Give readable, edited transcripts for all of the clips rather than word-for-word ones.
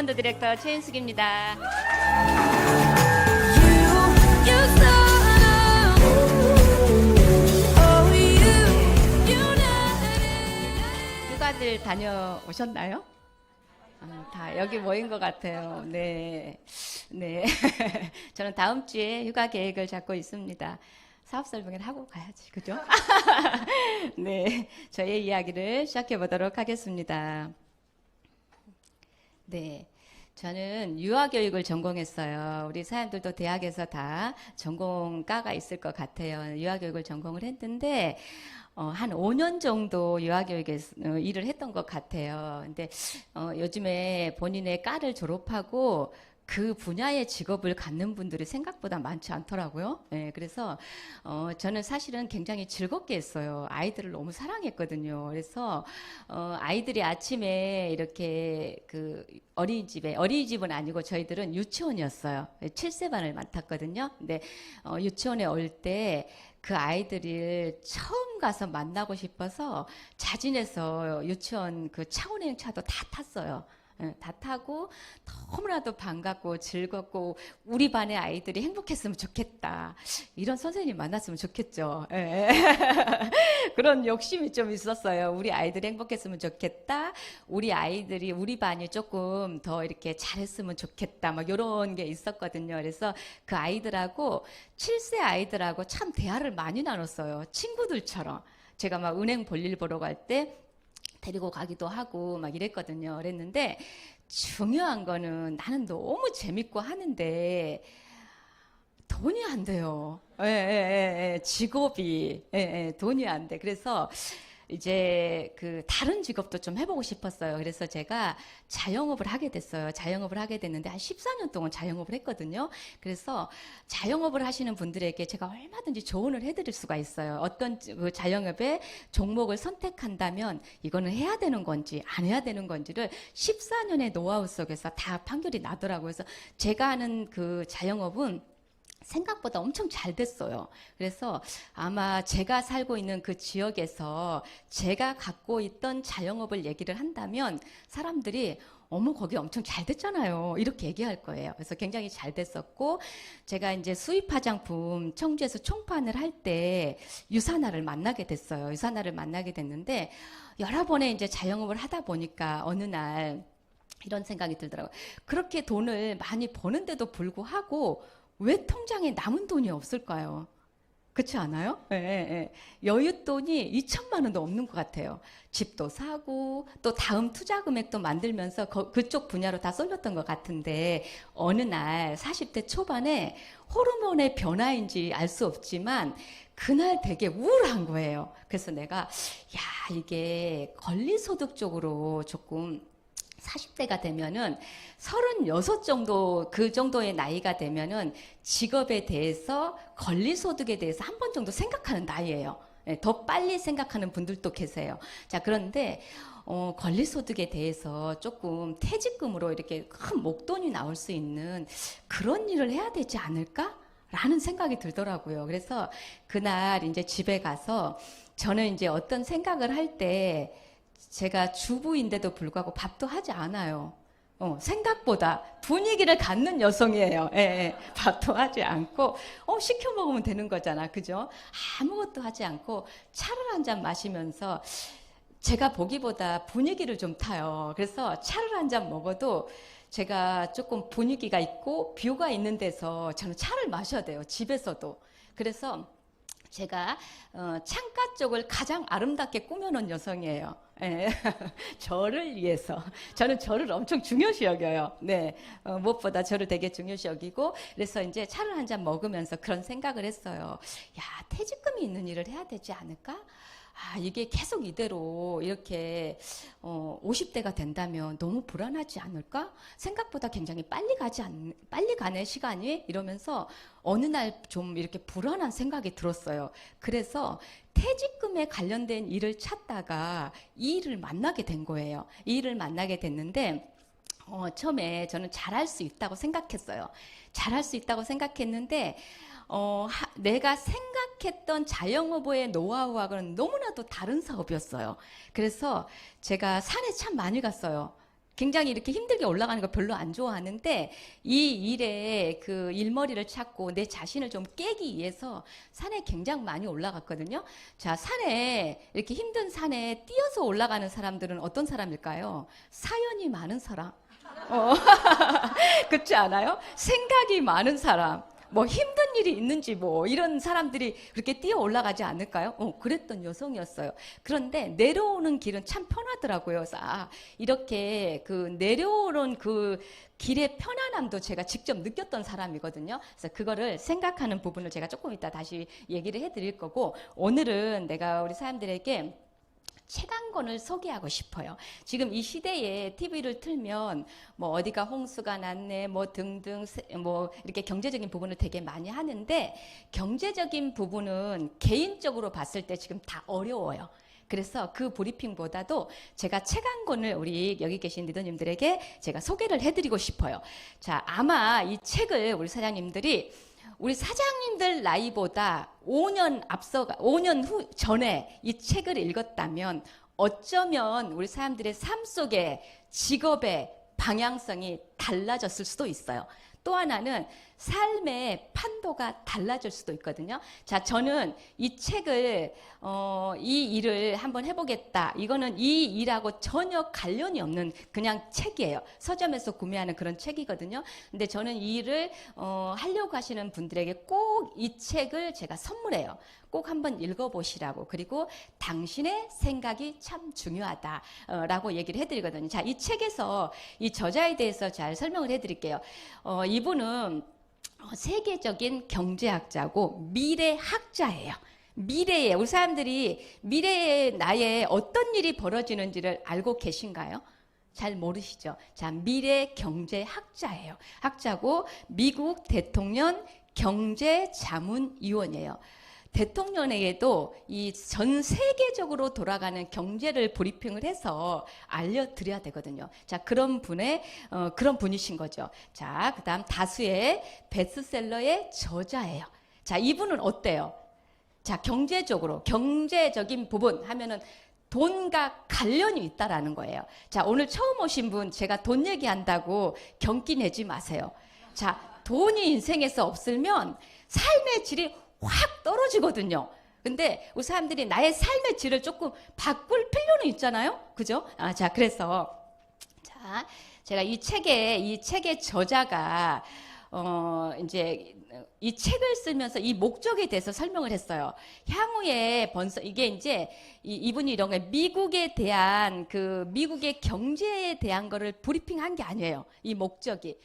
사운드 디렉터 최인숙입니다. 휴가들 다녀오셨나요? 다 여기 모인 것 같아요. 네. 네. 저는 다음 주에 휴가 계획을 잡고 있습니다. 사업 설명을 하고 가야지, 그죠? 네. 저의 이야기를 시작해 보도록 하겠습니다. 네. 저는 유아교육을 전공했어요. 우리 사람들도 대학에서 다 전공과가 있을 것 같아요. 유아교육을 전공을 했는데, 한 5년 정도 유아교육에서 일을 했던 것 같아요. 근데 요즘에 본인의 과를 졸업하고 그 분야의 직업을 갖는 분들이 생각보다 많지 않더라고요. 네, 그래서 저는 사실은 굉장히 즐겁게 했어요. 아이들을 너무 사랑했거든요. 그래서 아이들이 아침에 이렇게 그 어린이집은 아니고 저희들은 유치원이었어요. 7세반을 맡았거든요. 근데 유치원에 올 때 그 아이들을 처음 가서 만나고 싶어서 자진해서 유치원 그 차운행차도 다 탔어요. 다 타고 너무나도 반갑고 즐겁고 우리 반의 아이들이 행복했으면 좋겠다. 이런 선생님 만났으면 좋겠죠. 그런 욕심이 좀 있었어요. 우리 아이들이 행복했으면 좋겠다. 우리 아이들이 우리 반이 조금 더 이렇게 잘했으면 좋겠다. 막 이런 게 있었거든요. 그래서 그 아이들하고 7세 아이들하고 참 대화를 많이 나눴어요. 친구들처럼. 제가 막 은행 볼일 보러 갈 때 데리고 가기도 하고 막 이랬거든요. 그랬는데 중요한 거는 나는 너무 재밌고 하는데 돈이 안 돼요. 직업이 돈이 안 돼. 그래서 이제 그 다른 직업도 좀 해보고 싶었어요. 그래서 제가 자영업을 하게 됐어요. 자영업을 하게 됐는데 한 14년 동안 자영업을 했거든요. 그래서 자영업을 하시는 분들에게 제가 얼마든지 조언을 해드릴 수가 있어요. 어떤 그 자영업의 종목을 선택한다면 이거는 해야 되는 건지 안 해야 되는 건지를 14년의 노하우 속에서 다 판결이 나더라고요. 그래서 제가 하는 그 자영업은 생각보다 엄청 잘 됐어요. 그래서 아마 제가 살고 있는 그 지역에서 제가 갖고 있던 자영업을 얘기를 한다면 사람들이 어머 거기 엄청 잘 됐잖아요. 이렇게 얘기할 거예요. 그래서 굉장히 잘 됐었고 제가 이제 수입 화장품 청주에서 총판을 할 때 유사나를 만나게 됐어요. 유사나를 만나게 됐는데 여러 번의 이제 자영업을 하다 보니까 어느 날 이런 생각이 들더라고요. 그렇게 돈을 많이 버는데도 불구하고 왜 통장에 남은 돈이 없을까요? 그렇지 않아요? 여윳돈이 2천만 원도 없는 것 같아요. 집도 사고 또 다음 투자 금액도 만들면서 그쪽 분야로 다 쏠렸던 것 같은데 어느 날 40대 초반에 호르몬의 변화인지 알 수 없지만 그날 되게 우울한 거예요. 그래서 내가 야 이게 권리소득 쪽으로 조금 40대가 되면은 36 정도 그 정도의 나이가 되면은 직업에 대해서 권리소득에 대해서 한 번 정도 생각하는 나이예요. 더 빨리 생각하는 분들도 계세요. 자, 그런데 권리소득에 대해서 조금 퇴직금으로 이렇게 큰 목돈이 나올 수 있는 그런 일을 해야 되지 않을까? 라는 생각이 들더라고요. 그래서 그날 이제 집에 가서 저는 이제 어떤 생각을 할 때 제가 주부인데도 불구하고 밥도 하지 않아요. 생각보다 분위기를 갖는 여성이에요. 밥도 하지 않고 시켜 먹으면 되는 거잖아. 그죠? 아무것도 하지 않고 차를 한 잔 마시면서 제가 보기보다 분위기를 좀 타요. 그래서 차를 한 잔 먹어도 제가 조금 분위기가 있고 뷰가 있는 데서 저는 차를 마셔야 돼요. 집에서도. 그래서 제가 창가 쪽을 가장 아름답게 꾸며놓은 여성이에요. 저를 위해서. 저는 저를 엄청 중요시 여겨요. 네, 무엇보다 저를 되게 중요시 여기고 그래서 이제 차를 한 잔 먹으면서 그런 생각을 했어요. 야, 퇴직금이 있는 일을 해야 되지 않을까? 이게 계속 이대로 이렇게 50대가 된다면 너무 불안하지 않을까? 생각보다 굉장히 빨리 가네 시간이 이러면서 어느 날 좀 이렇게 불안한 생각이 들었어요. 그래서 퇴직금에 관련된 일을 찾다가 이 일을 만나게 된 거예요. 이 일을 만나게 됐는데 처음에 저는 잘할 수 있다고 생각했어요. 잘할 수 있다고 생각했는데 내가 생각했던 자영업의 노하우하고는 너무나도 다른 사업이었어요. 그래서 제가 산에 참 많이 갔어요. 굉장히 이렇게 힘들게 올라가는 거 별로 안 좋아하는데 이 일에 그 일머리를 찾고 내 자신을 좀 깨기 위해서 산에 굉장히 많이 올라갔거든요. 자, 산에 이렇게 힘든 산에 뛰어서 올라가는 사람들은 어떤 사람일까요? 사연이 많은 사람. 그렇지 않아요? 생각이 많은 사람. 뭐 힘든 일이 있는지 뭐 이런 사람들이 그렇게 뛰어 올라가지 않을까요? 그랬던 여성이었어요. 그런데 내려오는 길은 참 편하더라고요. 그래서 이렇게 그 내려오는 그 길의 편안함도 제가 직접 느꼈던 사람이거든요. 그래서 그거를 생각하는 부분을 제가 조금 이따 다시 얘기를 해드릴 거고, 오늘은 내가 우리 사람들에게 책 한 권을 소개하고 싶어요. 지금 이 시대에 TV를 틀면 뭐 어디가 홍수가 났네 뭐 등등 뭐 이렇게 경제적인 부분을 되게 많이 하는데, 경제적인 부분은 개인적으로 봤을 때 지금 다 어려워요. 그래서 그 브리핑보다도 제가 책 한 권을 우리 여기 계신 리더님들에게 제가 소개를 해드리고 싶어요. 자, 아마 이 책을 우리 사장님들이 우리 사장님들 나이보다 5년 후 전에 이 책을 읽었다면 어쩌면 우리 사람들의 삶 속에 직업의 방향성이 달라졌을 수도 있어요. 또 하나는 삶의 판도가 달라질 수도 있거든요. 자, 저는 이 책을 이 일을 한번 해보겠다. 이거는 이 일하고 전혀 관련이 없는 그냥 책이에요. 서점에서 구매하는 그런 책이거든요. 근데 저는 이 일을 하려고 하시는 분들에게 꼭 이 책을 제가 선물해요. 꼭 한번 읽어보시라고. 그리고 당신의 생각이 참 중요하다라고 얘기를 해드리거든요. 자, 이 책에서 이 저자에 대해서 잘 설명을 해드릴게요. 이분은 세계적인 경제학자고 미래학자예요. 미래에 우리 사람들이 미래의 나에 어떤 일이 벌어지는지를 알고 계신가요? 잘 모르시죠? 자, 미래 경제학자예요. 학자고 미국 대통령 경제자문위원이에요. 대통령에게도 이 전 세계적으로 돌아가는 경제를 브리핑을 해서 알려드려야 되거든요. 자, 그런 분이신 거죠. 자, 그 다음 다수의 베스트셀러의 저자예요. 자, 이분은 어때요? 자, 경제적인 부분 하면은 돈과 관련이 있다라는 거예요. 자, 오늘 처음 오신 분 제가 돈 얘기한다고 경기 내지 마세요. 자, 돈이 인생에서 없으면 삶의 질이 확 떨어지거든요. 근데 우리 사람들이 나의 삶의 질을 조금 바꿀 필요는 있잖아요. 그죠? 자, 그래서 자, 제가 이 책의 저자가 이제 이 책을 쓰면서 이 목적에 대해서 설명을 했어요. 향후에 이게 이제 이분이 이런 거 미국에 대한 미국의 경제에 대한 거를 브리핑한 게 아니에요. 이 목적이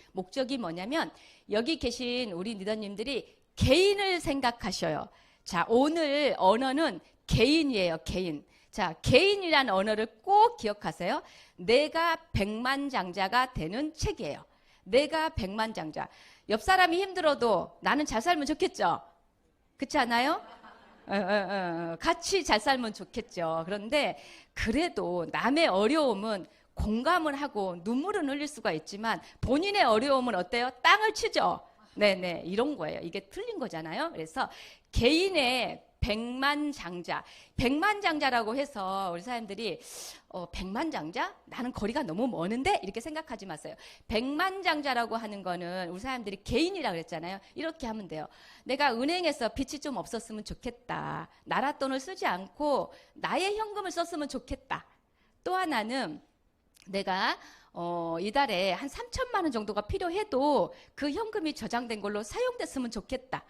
뭐냐면 여기 계신 우리 리더님들이 개인을 생각하셔요. 자, 오늘 언어는 개인이에요. 개인. 자, 개인이라는 언어를 꼭 기억하세요. 내가 백만장자가 되는 책이에요. 내가 백만장자. 옆 사람이 힘들어도 나는 잘 살면 좋겠죠? 그렇지 않아요? 같이 잘 살면 좋겠죠. 그런데 그래도 남의 어려움은 공감을 하고 눈물은 흘릴 수가 있지만 본인의 어려움은 어때요? 땅을 치죠. 네네, 이런 거예요. 이게 틀린 거잖아요. 그래서 개인의 백만장자라고 해서 우리 사람들이 백만장자? 나는 거리가 너무 머는데? 이렇게 생각하지 마세요. 백만장자라고 하는 거는 우리 사람들이 개인이라고 그랬잖아요. 이렇게 하면 돼요. 내가 은행에서 빚이 좀 없었으면 좋겠다. 나라 돈을 쓰지 않고 나의 현금을 썼으면 좋겠다. 또 하나는 내가 이달에 한 3천만 원 정도가 필요해도 그 현금이 저장된 걸로 사용됐으면 좋겠다.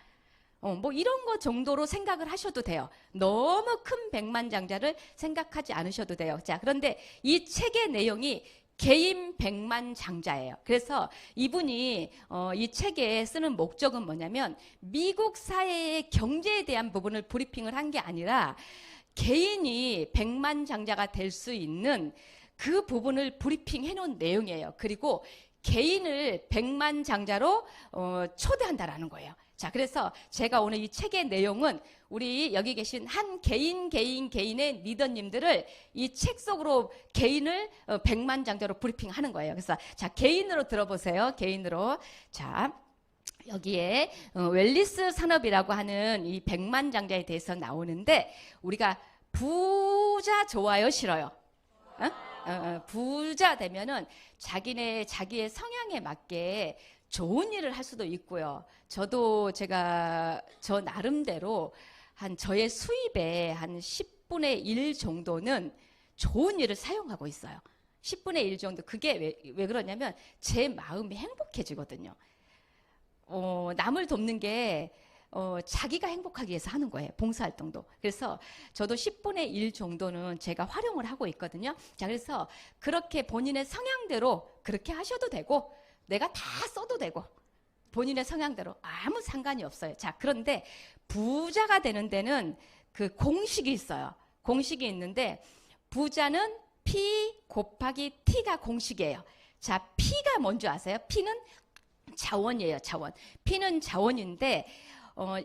뭐 이런 거 정도로 생각을 하셔도 돼요. 너무 큰 백만장자를 생각하지 않으셔도 돼요. 자, 그런데 이 책의 내용이 개인 백만장자예요. 그래서 이분이 이 책에 쓰는 목적은 뭐냐면 미국 사회의 경제에 대한 부분을 브리핑을 한 게 아니라 개인이 백만장자가 될 수 있는 그 부분을 브리핑해 놓은 내용이에요. 그리고 개인을 백만장자로 초대한다라는 거예요. 자, 그래서 제가 오늘 이 책의 내용은 우리 여기 계신 한 개인의 리더님들을 이 책 속으로 개인을 백만장자로 브리핑하는 거예요. 그래서 자, 개인으로 들어보세요. 개인으로. 자, 여기에 웰리스 산업이라고 하는 이 백만장자에 대해서 나오는데 우리가 부자 좋아요, 싫어요? 부자 되면은 자기의 성향에 맞게 좋은 일을 할 수도 있고요. 제가 저 나름대로 저의 수입의 한 10분의 1 정도는 좋은 일을 사용하고 있어요. 10분의 1 정도. 그게 왜 그러냐면 제 마음이 행복해지거든요. 남을 돕는 게 자기가 행복하기 위해서 하는 거예요. 봉사활동도. 그래서 저도 10분의 1 정도는 제가 활용을 하고 있거든요. 자, 그래서 그렇게 본인의 성향대로 그렇게 하셔도 되고, 내가 다 써도 되고, 본인의 성향대로 아무 상관이 없어요. 자, 그런데 부자가 되는 데는 그 공식이 있어요. 공식이 있는데, 부자는 P 곱하기 T가 공식이에요. 자, P가 뭔지 아세요? P는 자원이에요, 자원. P는 자원인데,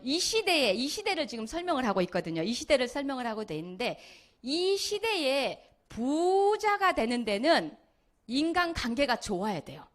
이 시대를 지금 설명을 하고 있거든요. 이 시대를 설명을 하고 돼 있는데, 이 시대에 부자가 되는 데는 인간관계가 좋아야 돼요.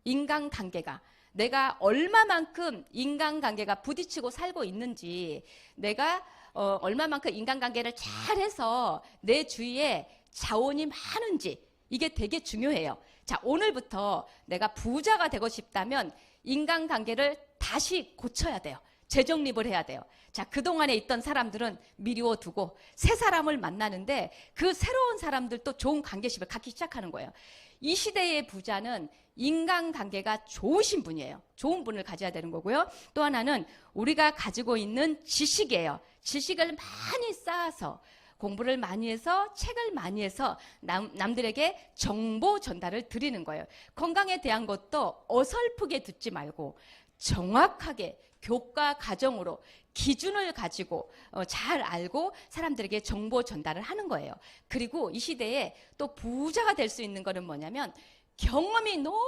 인간관계가. 내가 얼마만큼 인간관계가 부딪히고 살고 있는지, 내가 얼마만큼 인간관계를 잘해서 내 주위에 자원이 많은지, 이게 되게 중요해요. 자, 오늘부터 내가 부자가 되고 싶다면 인간관계를 다시 고쳐야 돼요. 재정립을 해야 돼요. 자, 그동안에 있던 사람들은 미루어두고 새 사람을 만나는데 그 새로운 사람들도 좋은 관계심을 갖기 시작하는 거예요. 이 시대의 부자는 인간관계가 좋으신 분이에요. 좋은 분을 가져야 되는 거고요. 또 하나는 우리가 가지고 있는 지식이에요. 지식을 많이 쌓아서, 공부를 많이 해서, 책을 많이 해서 남들에게 정보 전달을 드리는 거예요. 건강에 대한 것도 어설프게 듣지 말고 정확하게 교과 과정으로 기준을 가지고 잘 알고 사람들에게 정보 전달을 하는 거예요. 그리고 이 시대에 또 부자가 될 수 있는 거는 뭐냐면 경험이 너무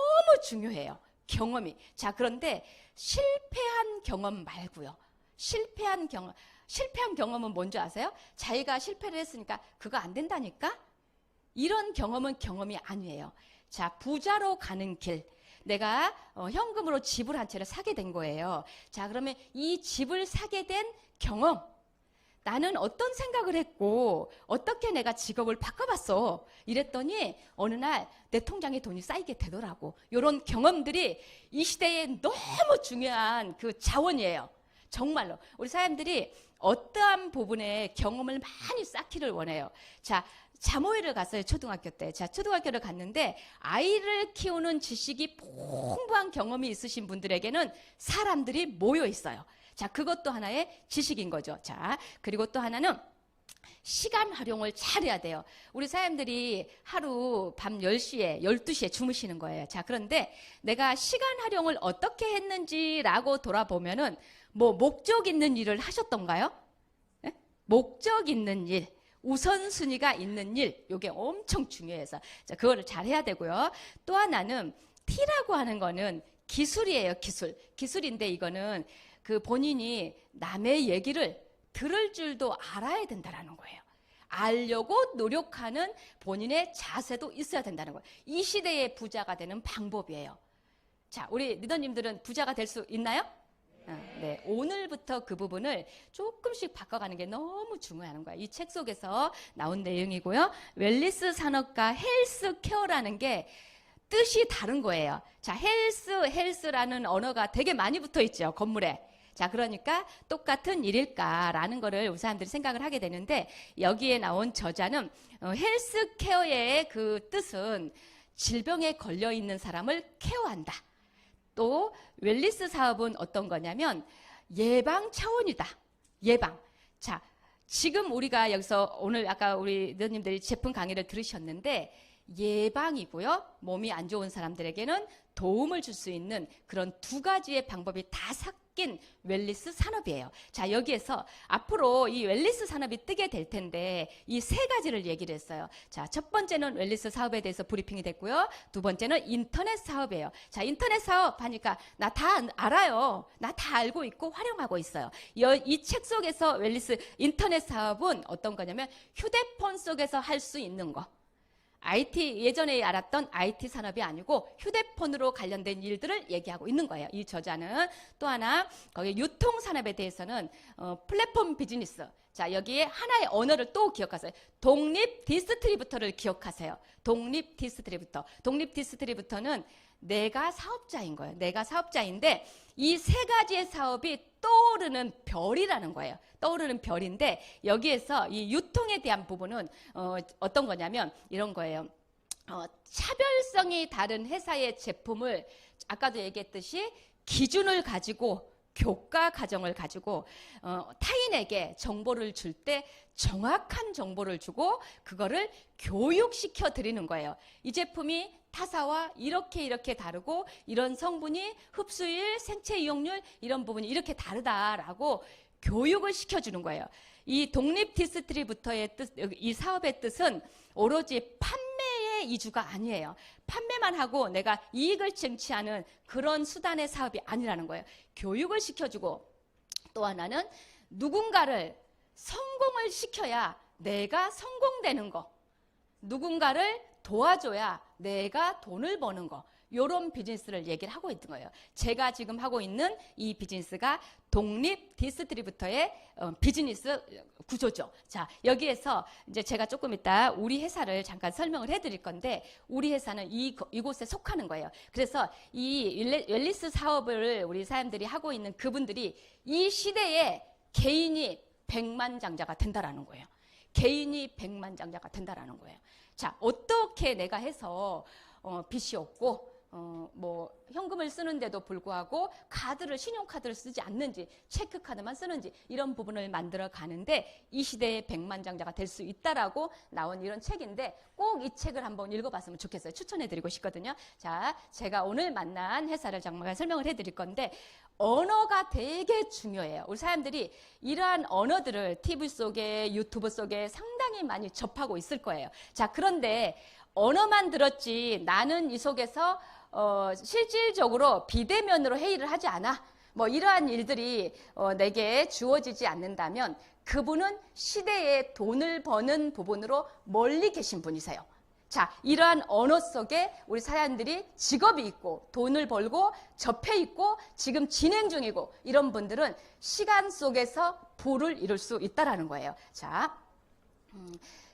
중요해요. 경험이. 자, 그런데 실패한 경험 말고요. 실패한 경험은 뭔지 아세요? 자기가 실패를 했으니까 그거 안 된다니까? 이런 경험은 경험이 아니에요. 자, 부자로 가는 길. 내가 현금으로 집을 한 채를 사게 된 거예요. 자, 그러면 이 집을 사게 된 경험. 나는 어떤 생각을 했고 어떻게 내가 직업을 바꿔봤어. 이랬더니 어느 날 내 통장에 돈이 쌓이게 되더라고. 이런 경험들이 이 시대에 너무 중요한 그 자원이에요. 정말로. 우리 사람들이 어떠한 부분에 경험을 많이 쌓기를 원해요. 자, 자모회를 갔어요. 초등학교 때. 자, 초등학교를 갔는데 아이를 키우는 지식이 풍부한 경험이 있으신 분들에게는 사람들이 모여 있어요. 자, 그것도 하나의 지식인 거죠. 자, 그리고 또 하나는 시간 활용을 잘해야 돼요. 우리 사람들이 하루 밤 10시에, 12시에 주무시는 거예요. 자, 그런데 내가 시간 활용을 어떻게 했는지라고 돌아보면은 목적 있는 일을 하셨던가요? 네? 목적 있는 일. 우선순위가 있는 일, 이게 엄청 중요해서 자, 그거를 잘 해야 되고요. 또 하나는 T라고 하는 거는 기술이에요. 기술인데 이거는 그 본인이 남의 얘기를 들을 줄도 알아야 된다는 거예요. 알려고 노력하는 본인의 자세도 있어야 된다는 거예요. 이 시대의 부자가 되는 방법이에요. 자, 우리 리더님들은 부자가 될 수 있나요? 네, 오늘부터 그 부분을 조금씩 바꿔가는 게 너무 중요한 거야. 이 책 속에서 나온 내용이고요. 웰니스 산업과 헬스케어라는 게 뜻이 다른 거예요. 자, 헬스라는 언어가 되게 많이 붙어 있죠, 건물에. 자, 그러니까 똑같은 일일까라는 거를 우리 사람들이 생각을 하게 되는데, 여기에 나온 저자는 헬스케어의 그 뜻은 질병에 걸려 있는 사람을 케어한다. 또 웰니스 사업은 어떤 거냐면 예방 차원이다. 예방. 자, 지금 우리가 여기서 오늘 아까 우리 리더님들이 제품 강의를 들으셨는데 예방이고요. 몸이 안 좋은 사람들에게는 도움을 줄 수 있는 그런 두 가지의 방법이 다 섞인 웰니스 산업이에요. 자, 여기에서 앞으로 이 웰니스 산업이 뜨게 될 텐데 이 세 가지를 얘기를 했어요. 자, 첫 번째는 웰니스 사업에 대해서 브리핑이 됐고요. 두 번째는 인터넷 사업이에요. 자, 인터넷 사업 하니까 나 다 알아요. 나 다 알고 있고 활용하고 있어요. 이 책 속에서 웰니스 인터넷 사업은 어떤 거냐면 휴대폰 속에서 할 수 있는 거. IT 예전에 알았던 IT 산업이 아니고 휴대폰으로 관련된 일들을 얘기하고 있는 거예요. 이 저자는 또 하나 거기 유통 산업에 대해서는 플랫폼 비즈니스. 자, 여기에 하나의 언어를 또 기억하세요. 독립 디스트리뷰터를 기억하세요. 독립 디스트리뷰터. 독립 디스트리뷰터는 내가 사업자인 거예요. 내가 사업자인데 이 세 가지의 사업이 떠오르는 별이라는 거예요. 떠오르는 별인데 여기에서 이 유통에 대한 부분은 어떤 거냐면 이런 거예요. 차별성이 다른 회사의 제품을 아까도 얘기했듯이 기준을 가지고 교과 과정을 가지고 타인에게 정보를 줄 때 정확한 정보를 주고 그거를 교육시켜 드리는 거예요. 이 제품이 타사와 이렇게 다르고 이런 성분이 흡수율, 생체 이용률 이런 부분이 이렇게 다르다라고 교육을 시켜주는 거예요. 이 독립 디스트리뷰터의 뜻, 이 사업의 뜻은 오로지 판매의 이주가 아니에요. 판매만 하고 내가 이익을 쟁취하는 그런 수단의 사업이 아니라는 거예요. 교육을 시켜주고 또 하나는 누군가를 성공을 시켜야 내가 성공되는 거. 누군가를 도와줘야 내가 돈을 버는 거. 이런 비즈니스를 얘기를 하고 있는 거예요. 제가 지금 하고 있는 이 비즈니스가 독립 디스트리뷰터의 비즈니스 구조죠. 자, 여기에서 이제 제가 조금 이따 우리 회사를 잠깐 설명을 해드릴 건데 우리 회사는 이곳에 속하는 거예요. 그래서 이 웰니스 사업을 우리 사람들이 하고 있는 그분들이 이 시대에 개인이 백만장자가 된다라는 거예요. 개인이 백만장자가 된다라는 거예요. 자, 어떻게 내가 해서 빚이 없고 뭐 현금을 쓰는데도 불구하고 신용카드를 쓰지 않는지 체크카드만 쓰는지 이런 부분을 만들어 가는데 이 시대의 백만장자가 될 수 있다라고 나온 이런 책인데 꼭 이 책을 한번 읽어봤으면 좋겠어요. 추천해드리고 싶거든요. 자, 제가 오늘 만난 회사를 잠깐 설명을 해드릴 건데 언어가 되게 중요해요. 우리 사람들이 이러한 언어들을 TV 속에 유튜브 속에 상당히 많이 접하고 있을 거예요. 자, 그런데 언어만 들었지 나는 이 속에서 실질적으로 비대면으로 회의를 하지 않아. 뭐 이러한 일들이 내게 주어지지 않는다면 그분은 시대에 돈을 버는 부분으로 멀리 계신 분이세요. 자, 이러한 언어 속에 우리 사람들이 직업이 있고 돈을 벌고 접해 있고 지금 진행 중이고 이런 분들은 시간 속에서 부를 이룰 수 있다라는 거예요. 자,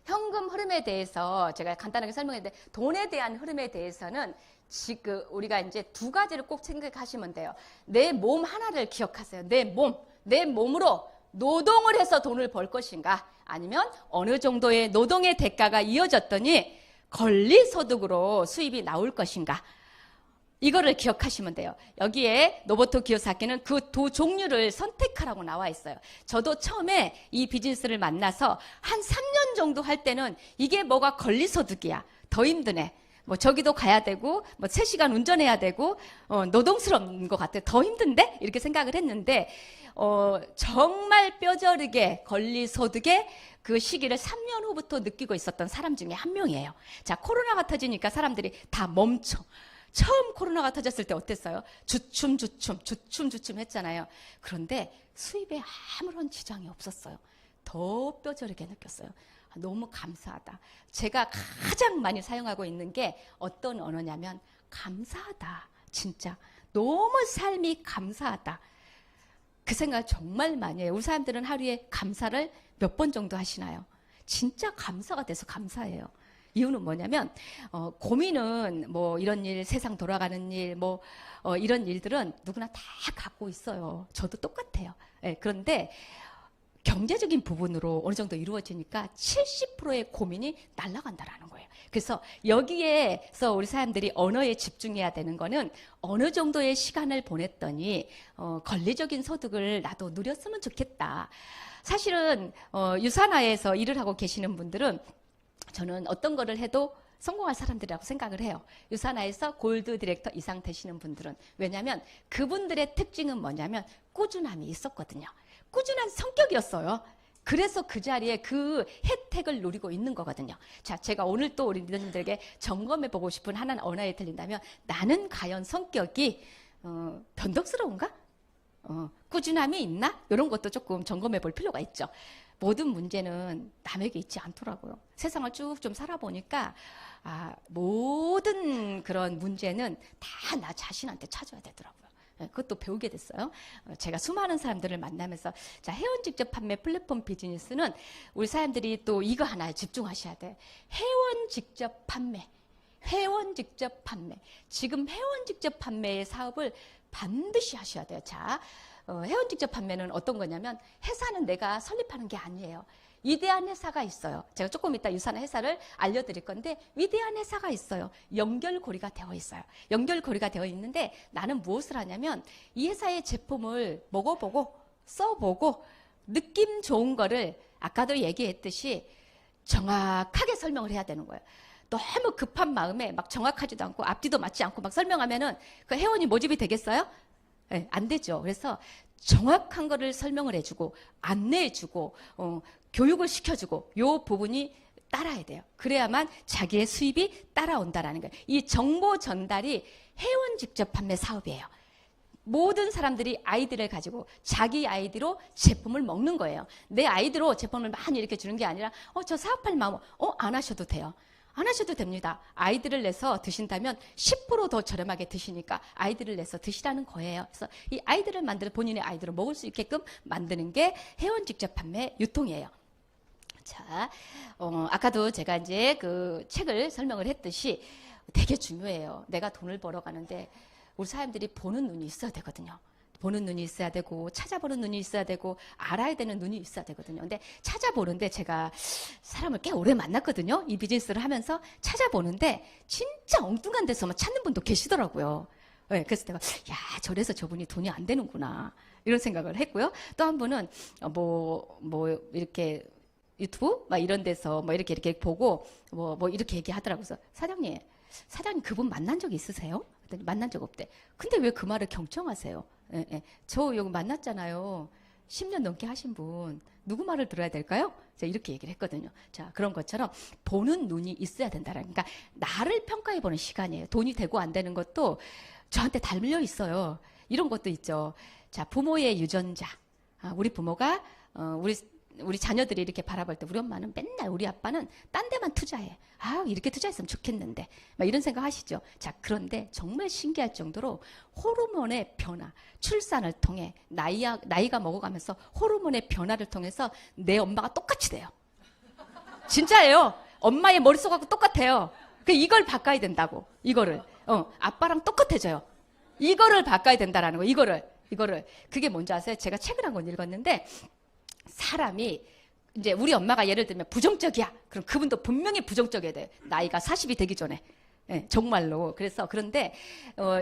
현금 흐름에 대해서 제가 간단하게 설명했는데 돈에 대한 흐름에 대해서는 지금 우리가 이제 두 가지를 꼭 생각하시면 돼요. 내 몸 하나를 기억하세요. 내 몸으로 노동을 해서 돈을 벌 것인가 아니면 어느 정도의 노동의 대가가 이어졌더니 권리소득으로 수입이 나올 것인가 이거를 기억하시면 돼요. 여기에 노부토 기요사키는 그 두 종류를 선택하라고 나와 있어요. 저도 처음에 이 비즈니스를 만나서 한 3년 정도 할 때는 이게 뭐가 권리소득이야. 더 힘드네. 뭐 저기도 가야 되고 뭐 3시간 운전해야 되고 노동스러운 것 같아. 더 힘든데? 이렇게 생각을 했는데 정말 뼈저리게 권리소득의 그 시기를 3년 후부터 느끼고 있었던 사람 중에 한 명이에요. 자, 코로나가 터지니까 사람들이 다 멈춰. 처음 코로나가 터졌을 때 어땠어요? 주춤 했잖아요. 그런데 수입에 아무런 지장이 없었어요. 더 뼈저리게 느꼈어요. 너무 감사하다. 제가 가장 많이 사용하고 있는 게 어떤 언어냐면 감사하다. 진짜 너무 삶이 감사하다. 그 생각 정말 많이 해요. 우리 사람들은 하루에 감사를 몇 번 정도 하시나요? 진짜 감사가 돼서 감사해요. 이유는 뭐냐면 고민은 뭐 이런 일, 세상 돌아가는 일, 뭐 이런 일들은 누구나 다 갖고 있어요. 저도 똑같아요. 네, 그런데 경제적인 부분으로 어느 정도 이루어지니까 70%의 고민이 날아간다라는 거예요. 그래서 여기에서 우리 사람들이 언어에 집중해야 되는 거는 어느 정도의 시간을 보냈더니 권리적인 소득을 나도 누렸으면 좋겠다. 사실은 유산화에서 일을 하고 계시는 분들은 저는 어떤 거를 해도 성공할 사람들이라고 생각을 해요. 유산화에서 골드 디렉터 이상 되시는 분들은. 왜냐하면 그분들의 특징은 뭐냐면 꾸준함이 있었거든요. 꾸준한 성격이었어요. 그래서 그 자리에 그 혜택을 누리고 있는 거거든요. 자, 제가 오늘 또 우리 리더님들에게 점검해보고 싶은 하나는 언어에 들린다면 나는 과연 성격이 변덕스러운가? 꾸준함이 있나? 이런 것도 조금 점검해 볼 필요가 있죠. 모든 문제는 남에게 있지 않더라고요. 세상을 쭉 좀 살아보니까 모든 그런 문제는 다 나 자신한테 찾아야 되더라고요. 그것도 배우게 됐어요. 제가 수많은 사람들을 만나면서 자, 회원 직접 판매 플랫폼 비즈니스는 우리 사람들이 또 이거 하나에 집중하셔야 돼. 회원 직접 판매. 회원 직접 판매. 지금 회원 직접 판매의 사업을 반드시 하셔야 돼요. 자, 회원 직접 판매는 어떤 거냐면 회사는 내가 설립하는 게 아니에요. 위대한 회사가 있어요. 제가 조금 이따 유사한 회사를 알려드릴 건데 위대한 회사가 있어요. 연결고리가 되어 있어요. 연결고리가 되어 있는데 나는 무엇을 하냐면 이 회사의 제품을 먹어보고 써보고 느낌 좋은 거를 아까도 얘기했듯이 정확하게 설명을 해야 되는 거예요. 너무 급한 마음에 막 정확하지도 않고 앞뒤도 맞지 않고 막 설명하면은 그 회원이 모집이 되겠어요? 네, 안 되죠. 그래서 정확한 거를 설명을 해주고 안내해주고 교육을 시켜주고 요 부분이 따라야 돼요. 그래야만 자기의 수입이 따라온다라는 거예요. 이 정보 전달이 회원 직접 판매 사업이에요. 모든 사람들이 아이디를 가지고 자기 아이디로 제품을 먹는 거예요. 내 아이디로 제품을 많이 이렇게 주는 게 아니라 저 사업할 마음 안 하셔도 돼요. 안 하셔도 됩니다. 아이디를 내서 드신다면 10% 더 저렴하게 드시니까 아이디를 내서 드시라는 거예요. 그래서 이 아이디를 만들어 본인의 아이디로 먹을 수 있게끔 만드는 게 회원 직접 판매 유통이에요. 자, 아까도 제가 이제 그 책을 설명을 했듯이 되게 중요해요. 내가 돈을 벌어 가는데 우리 사람들이 보는 눈이 있어야 되거든요. 보는 눈이 있어야 되고 찾아보는 눈이 있어야 되고 알아야 되는 눈이 있어야 되거든요. 근데 찾아보는데 제가 사람을 꽤 오래 만났거든요. 이 비즈니스를 하면서 찾아보는데 진짜 엉뚱한 데서만 찾는 분도 계시더라고요. 네, 그래서 내가 저래서 저분이 돈이 안 되는구나 이런 생각을 했고요. 또 한 분은 이렇게 유튜브 막 이런 데서 이렇게 보고 이렇게 얘기하더라고요. 그래서 사장님 그분 만난 적 있으세요? 만난 적 없대. 근데 왜 그 말을 경청하세요? 저 여기 만났잖아요. 10년 넘게 하신 분 누구 말을 들어야 될까요? 제가 이렇게 얘기를 했거든요. 자, 그런 것처럼 보는 눈이 있어야 된다라는, 그러니까 나를 평가해 보는 시간이에요. 돈이 되고 안 되는 것도 저한테 달려 있어요. 이런 것도 있죠. 자, 부모의 유전자. 우리 부모가 우리 자녀들이 이렇게 바라볼 때 우리 엄마는 맨날 우리 아빠는 딴 데만 투자해. 이렇게 투자했으면 좋겠는데. 막 이런 생각 하시죠. 자, 그런데 정말 신기할 정도로 호르몬의 변화, 출산을 통해 나이가 먹어가면서 호르몬의 변화를 통해서 내 엄마가 똑같이 돼요. 진짜예요. 엄마의 머릿속하고 똑같아요. 이걸 바꿔야 된다고. 이거를. 아빠랑 똑같아져요. 이거를 바꿔야 된다라는 거. 이거를. 그게 뭔지 아세요? 제가 책을 한 권 읽었는데 사람이 이제 우리 엄마가 예를 들면 부정적이야. 그럼 그분도 분명히 부정적이어야 돼. 나이가 40이 되기 전에. 정말로. 그런데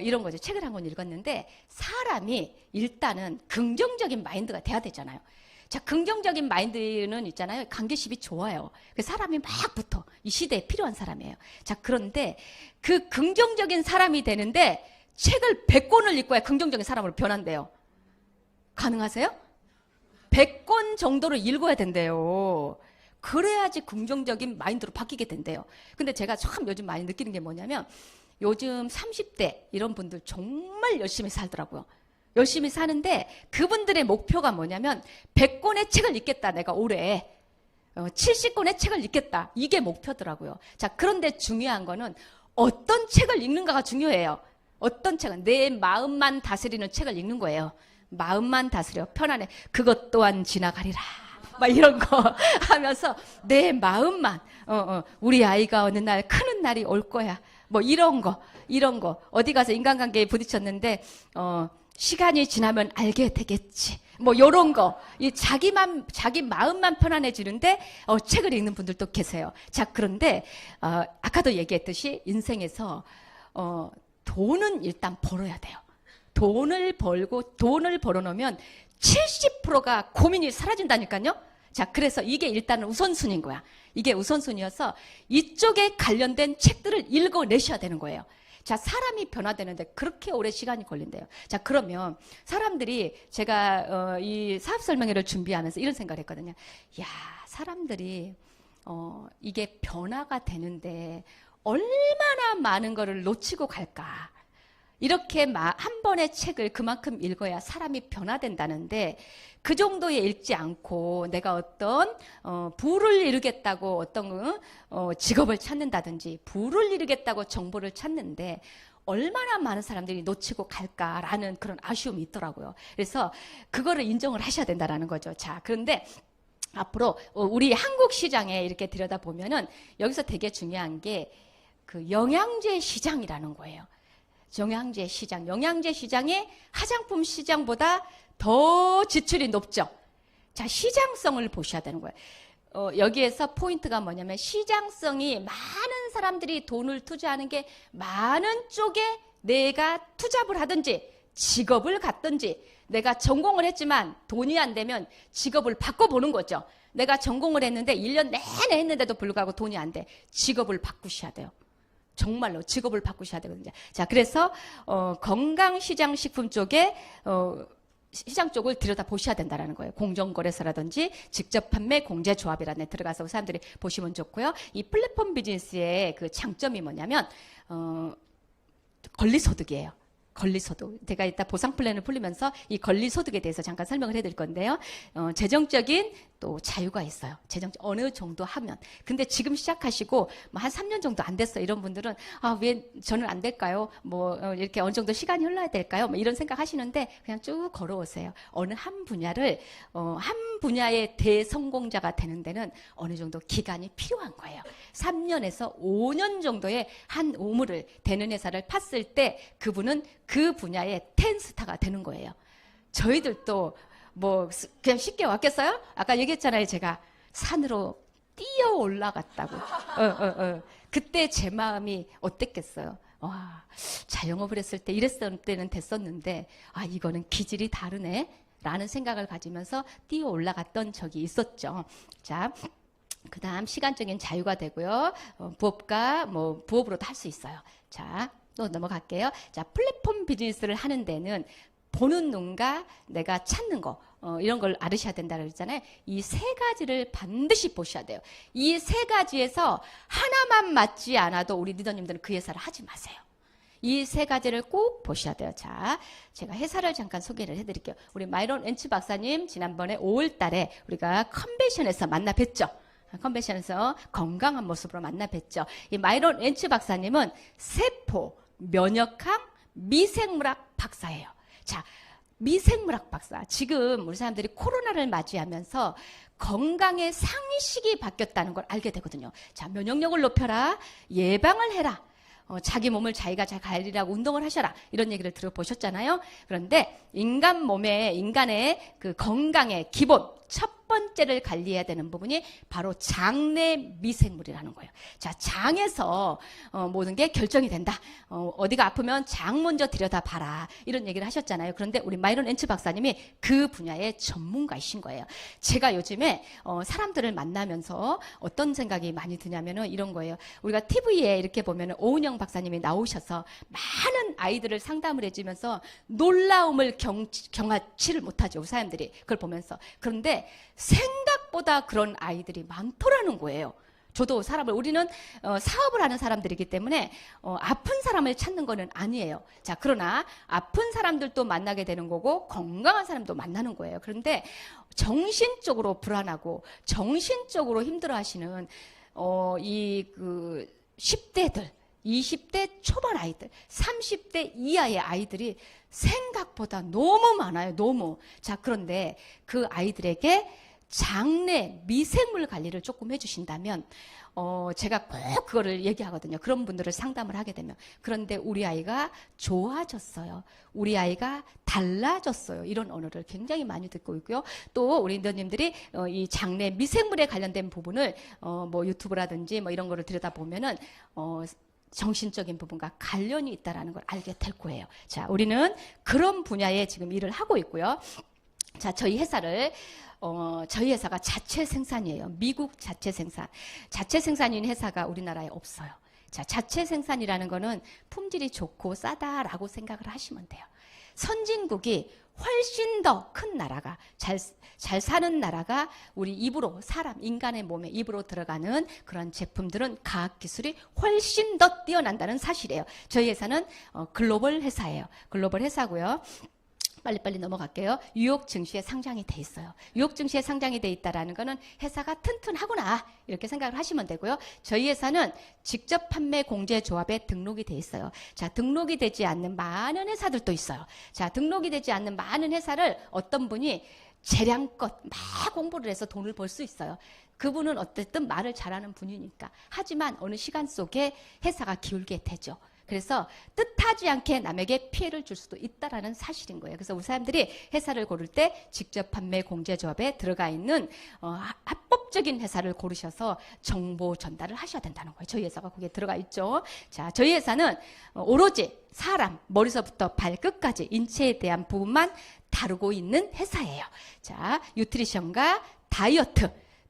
이런 거죠. 책을 한 권 읽었는데 사람이 일단은 긍정적인 마인드가 돼야 되잖아요. 자, 긍정적인 마인드는 있잖아요. 관계심이 좋아요. 사람이 막 붙어. 이 시대에 필요한 사람이에요. 자, 그런데 그 긍정적인 사람이 되는데 책을 100권을 읽고야 긍정적인 사람으로 변한대요. 가능하세요? 100권 정도를 읽어야 된대요. 그래야지 긍정적인 마인드로 바뀌게 된대요. 근데 제가 참 요즘 많이 느끼는 게 뭐냐면 요즘 30대 이런 분들 정말 열심히 살더라고요. 열심히 사는데 그분들의 목표가 뭐냐면 100권의 책을 읽겠다. 내가 올해 70권의 책을 읽겠다. 이게 목표더라고요. 자, 그런데 중요한 거는 어떤 책을 읽는가가 중요해요. 어떤 책은 내 마음만 다스리는 책을 읽는 거예요. 마음만 다스려 편안해. 그것 또한 지나가리라. 막 이런 거 하면서 내 마음만 우리 아이가 어느 날 크는 날이 올 거야. 이런 거 어디 가서 인간관계에 부딪혔는데 시간이 지나면 알게 되겠지. 요런 거. 자기 마음만 편안해지는데 책을 읽는 분들도 계세요. 자, 그런데 아까도 얘기했듯이 인생에서 돈은 일단 벌어야 돼요. 돈을 벌어놓으면 70%가 고민이 사라진다니까요. 자, 그래서 이게 일단은 우선순위인 거야. 이게 우선순위여서 이쪽에 관련된 책들을 읽어내셔야 되는 거예요. 자, 사람이 변화되는데 그렇게 오래 시간이 걸린대요. 자, 그러면 사람들이 제가 이 사업 설명회를 준비하면서 이런 생각을 했거든요. 사람들이 이게 변화가 되는데 얼마나 많은 거를 놓치고 갈까. 이렇게 한 번의 책을 그만큼 읽어야 사람이 변화된다는데 그 정도에 읽지 않고 내가 어떤 부를 이루겠다고 어떤 직업을 찾는다든지 부를 이루겠다고 정보를 찾는데 얼마나 많은 사람들이 놓치고 갈까라는 그런 아쉬움이 있더라고요. 그래서 그거를 인정을 하셔야 된다는 거죠. 자, 그런데 앞으로 우리 한국 시장에 이렇게 들여다보면은 여기서 되게 중요한 게 그 영양제 시장이라는 거예요. 영양제 시장. 영양제 시장이 화장품 시장보다 더 지출이 높죠. 자, 시장성을 보셔야 되는 거예요. 여기에서 포인트가 뭐냐면 시장성이 많은 사람들이 돈을 투자하는 게 많은 쪽에 내가 투잡을 하든지 직업을 갖든지 내가 전공을 했지만 돈이 안 되면 직업을 바꿔보는 거죠. 내가 전공을 했는데 1년 내내 했는데도 불구하고 돈이 안 돼. 직업을 바꾸셔야 돼요. 정말로 직업을 바꾸셔야 되거든요. 자, 그래서 건강시장식품 쪽에 시장 쪽을 들여다보셔야 된다는 거예요. 공정거래소라든지 직접 판매 공제조합이라는 데 들어가서 사람들이 보시면 좋고요. 이 플랫폼 비즈니스의 그 장점이 뭐냐면 권리소득이에요. 권리소득. 제가 이따 보상 플랜을 풀리면서 이 권리소득에 대해서 잠깐 설명을 해드릴 건데요. 재정적인 또 자유가 있어요. 재정적 어느 정도 하면. 근데 지금 시작하시고 뭐 한 3년 정도 안 됐어. 이런 분들은 왜 저는 안 될까요? 뭐 이렇게 어느 정도 시간이 흘러야 될까요? 뭐 이런 생각 하시는데 그냥 쭉 걸어오세요. 어느 한 분야를 한 분야의 대성공자가 되는 데는 어느 정도 기간이 필요한 거예요. 3년에서 5년 정도의 한 우물을 되는 회사를 팠을 때 그분은 그 분야의 10스타가 되는 거예요. 저희들도 뭐 그냥 쉽게 왔겠어요? 아까 얘기했잖아요. 제가 산으로 뛰어 올라갔다고. 그때 제 마음이 어땠겠어요? 와, 자영업을 했을 때 이랬을 때는 됐었는데 이거는 기질이 다르네 라는 생각을 가지면서 뛰어 올라갔던 적이 있었죠. 자, 그 다음 시간적인 자유가 되고요. 부업과 뭐 부업으로도 할 수 있어요. 자, 또 넘어갈게요. 자, 플랫폼 비즈니스를 하는 데는 보는 눈과 내가 찾는 거 이런 걸 알으셔야 된다고 그랬잖아요. 이 세 가지를 반드시 보셔야 돼요. 이 세 가지에서 하나만 맞지 않아도 우리 리더님들은 그 회사를 하지 마세요. 이 세 가지를 꼭 보셔야 돼요. 자, 제가 회사를 잠깐 소개를 해드릴게요. 우리 마이론 렌츠 박사님 지난번에 5월 달에 우리가 컨벤션에서 만나 뵀죠. 컨벤션에서 건강한 모습으로 만나 뵀죠. 이 마이론 렌츠 박사님은 세포, 면역학, 미생물학 박사예요. 자, 미생물학 박사. 지금 우리 사람들이 코로나를 맞이하면서 건강의 상식이 바뀌었다는 걸 알게 되거든요. 자, 면역력을 높여라. 예방을 해라. 자기 몸을 자기가 잘 관리하고 운동을 하셔라. 이런 얘기를 들어보셨잖아요. 그런데 인간의 그 건강의 기본 첫 번째를 관리해야 되는 부분이 바로 장내 미생물이라는 거예요. 자, 장에서 모든 게 결정이 된다. 어디가 아프면 장 먼저 들여다봐라. 이런 얘기를 하셨잖아요. 그런데 우리 마이론 렌츠 박사님이 그 분야의 전문가이신 거예요. 제가 요즘에 사람들을 만나면서 어떤 생각이 많이 드냐면은 이런 거예요. 우리가 TV에 이렇게 보면은 오은영 박사님이 나오셔서 많은 아이들을 상담을 해주면서 놀라움을 경하치를 못하죠. 사람들이 그걸 보면서. 그런데 생각보다 그런 아이들이 많더라는 거예요. 저도 우리는 사업을 하는 사람들이기 때문에 아픈 사람을 찾는 거는 아니에요. 자, 그러나 아픈 사람들도 만나게 되는 거고 건강한 사람도 만나는 거예요. 그런데 정신적으로 불안하고 정신적으로 힘들어하시는 이 10대들 20대 초반 아이들, 30대 이하의 아이들이 생각보다 너무 많아요. 너무. 자, 그런데 그 아이들에게 장내 미생물 관리를 조금 해주신다면 제가 꼭 그거를 얘기하거든요. 그런 분들을 상담을 하게 되면. 그런데 우리 아이가 좋아졌어요. 우리 아이가 달라졌어요. 이런 언어를 굉장히 많이 듣고 있고요. 또 우리 리더님들이 이 장내 미생물에 관련된 부분을 뭐 유튜브라든지 뭐 이런 거를 들여다보면은 정신적인 부분과 관련이 있다는 걸 알게 될 거예요. 자, 우리는 그런 분야에 지금 일을 하고 있고요. 자, 저희 회사가 자체 생산이에요. 미국 자체 생산. 자체 생산인 회사가 우리나라에 없어요. 자, 자체 생산이라는 거는 품질이 좋고 싸다라고 생각을 하시면 돼요. 선진국이 훨씬 더 큰 나라가 잘 사는 나라가 우리 입으로 사람 인간의 몸에 입으로 들어가는 그런 제품들은 과학기술이 훨씬 더 뛰어난다는 사실이에요. 저희 회사는 글로벌 회사예요. 글로벌 회사고요. 빨리빨리 넘어갈게요. 뉴욕 증시에 상장이 돼 있어요. 뉴욕 증시에 상장이 돼 있다라는 거는 회사가 튼튼하구나 이렇게 생각을 하시면 되고요. 저희 회사는 직접 판매 공제 조합에 등록이 돼 있어요. 자, 등록이 되지 않는 많은 회사들도 있어요. 자, 등록이 되지 않는 많은 회사를 어떤 분이 재량껏 막 공부를 해서 돈을 벌 수 있어요. 그분은 어쨌든 말을 잘하는 분이니까. 하지만 어느 시간 속에 회사가 기울게 되죠. 그래서 뜻하지 않게 남에게 피해를 줄 수도 있다라는 사실인 거예요. 그래서 우리 사람들이 회사를 고를 때 직접 판매 공제조합에 들어가 있는 합법적인 회사를 고르셔서 정보 전달을 하셔야 된다는 거예요. 저희 회사가 거기에 들어가 있죠. 자, 저희 회사는 오로지 사람 머리서부터 발끝까지 인체에 대한 부분만 다루고 있는 회사예요. 자, 뉴트리션과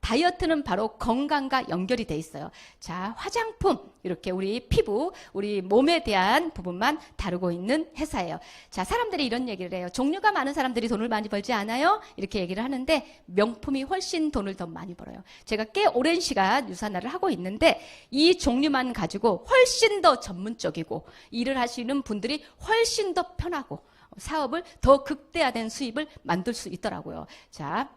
다이어트는 바로 건강과 연결이 돼 있어요. 자, 화장품, 이렇게 우리 피부, 우리 몸에 대한 부분만 다루고 있는 회사예요. 자, 사람들이 이런 얘기를 해요. 종류가 많은 사람들이 돈을 많이 벌지 않아요? 이렇게 얘기를 하는데 명품이 훨씬 돈을 더 많이 벌어요. 제가 꽤 오랜 시간 유산화를 하고 있는데 이 종류만 가지고 훨씬 더 전문적이고 일을 하시는 분들이 훨씬 더 편하고 사업을 더 극대화된 수입을 만들 수 있더라고요. 자,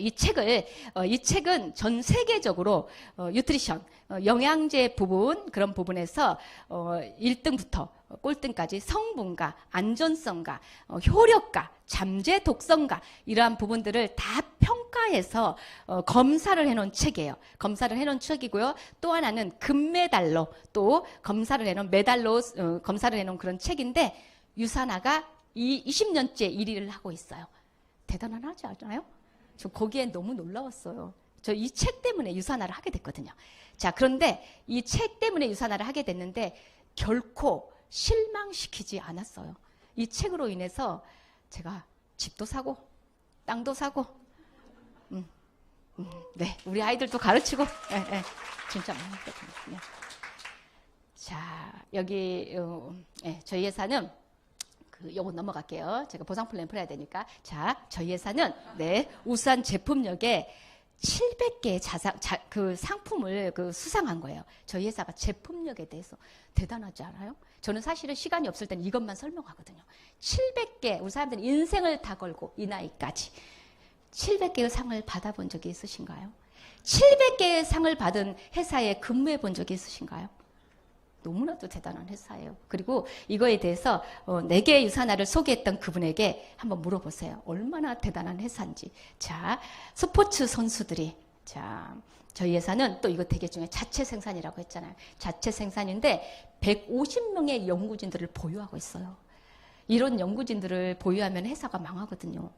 이 책은 전 세계적으로 뉴트리션, 영양제 부분, 그런 부분에서 1등부터 꼴등까지 성분과 안전성과 효력과 잠재 독성과 이러한 부분들을 다 평가해서 검사를 해놓은 책이에요. 검사를 해놓은 책이고요. 또 하나는 금메달로 또 검사를 해놓은 메달로 검사를 해놓은 그런 책인데 유산화가 20년째 1위를 하고 있어요. 대단하지 않아요? 저 거기에 너무 놀라웠어요. 저 이 책 때문에 유산화를 하게 됐거든요. 자, 그런데 이 책 때문에 유산화를 하게 됐는데 결코 실망시키지 않았어요. 이 책으로 인해서 제가 집도 사고 땅도 사고 네, 우리 아이들도 가르치고 진짜 많이 했거든요. 네. 자, 여기 저희 회사는 요거 넘어갈게요. 제가 보상 플랜 풀어야 되니까. 자, 저희 회사는 우수한 제품력에 700개의 그 상품을 수상한 거예요. 저희 회사가 제품력에 대해서 대단하지 않아요? 저는 사실은 시간이 없을 때는 이것만 설명하거든요. 700개, 우리 사람들은 인생을 다 걸고 이 나이까지 700개의 상을 받아본 적이 있으신가요? 700개의 상을 받은 회사에 근무해 본 적이 있으신가요? 너무나도 대단한 회사예요. 그리고 이거에 대해서 4개의 유산화를 소개했던 그분에게 한번 물어보세요. 얼마나 대단한 회사인지. 자, 스포츠 선수들이, 자, 저희 회사는 또 이거 되게 중요해. 자체 생산이라고 했잖아요. 자체 생산인데 150명의 연구진들을 보유하고 있어요. 이런 연구진들을 보유하면 회사가 망하거든요.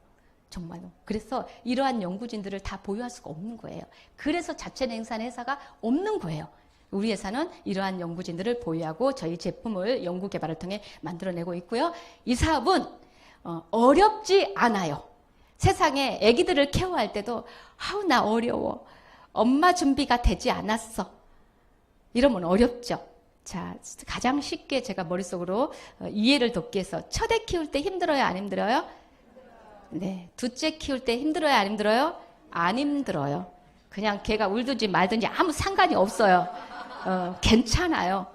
정말로. 그래서 이러한 연구진들을 다 보유할 수가 없는 거예요. 그래서 자체 생산 회사가 없는 거예요. 우리 회사는 이러한 연구진들을 보유하고 저희 제품을 연구 개발을 통해 만들어내고 있고요. 이 사업은 어렵지 않아요. 세상에 아기들을 케어할 때도 아우 나 어려워. 엄마 준비가 되지 않았어. 이러면 어렵죠. 자, 가장 쉽게 제가 머릿속으로 이해를 돕기 위해서 첫 애 키울 때 힘들어요? 안 힘들어요? 네. 둘째 키울 때 힘들어요? 안 힘들어요? 안 힘들어요. 그냥 걔가 울든지 말든지 아무 상관이 없어요. 괜찮아요.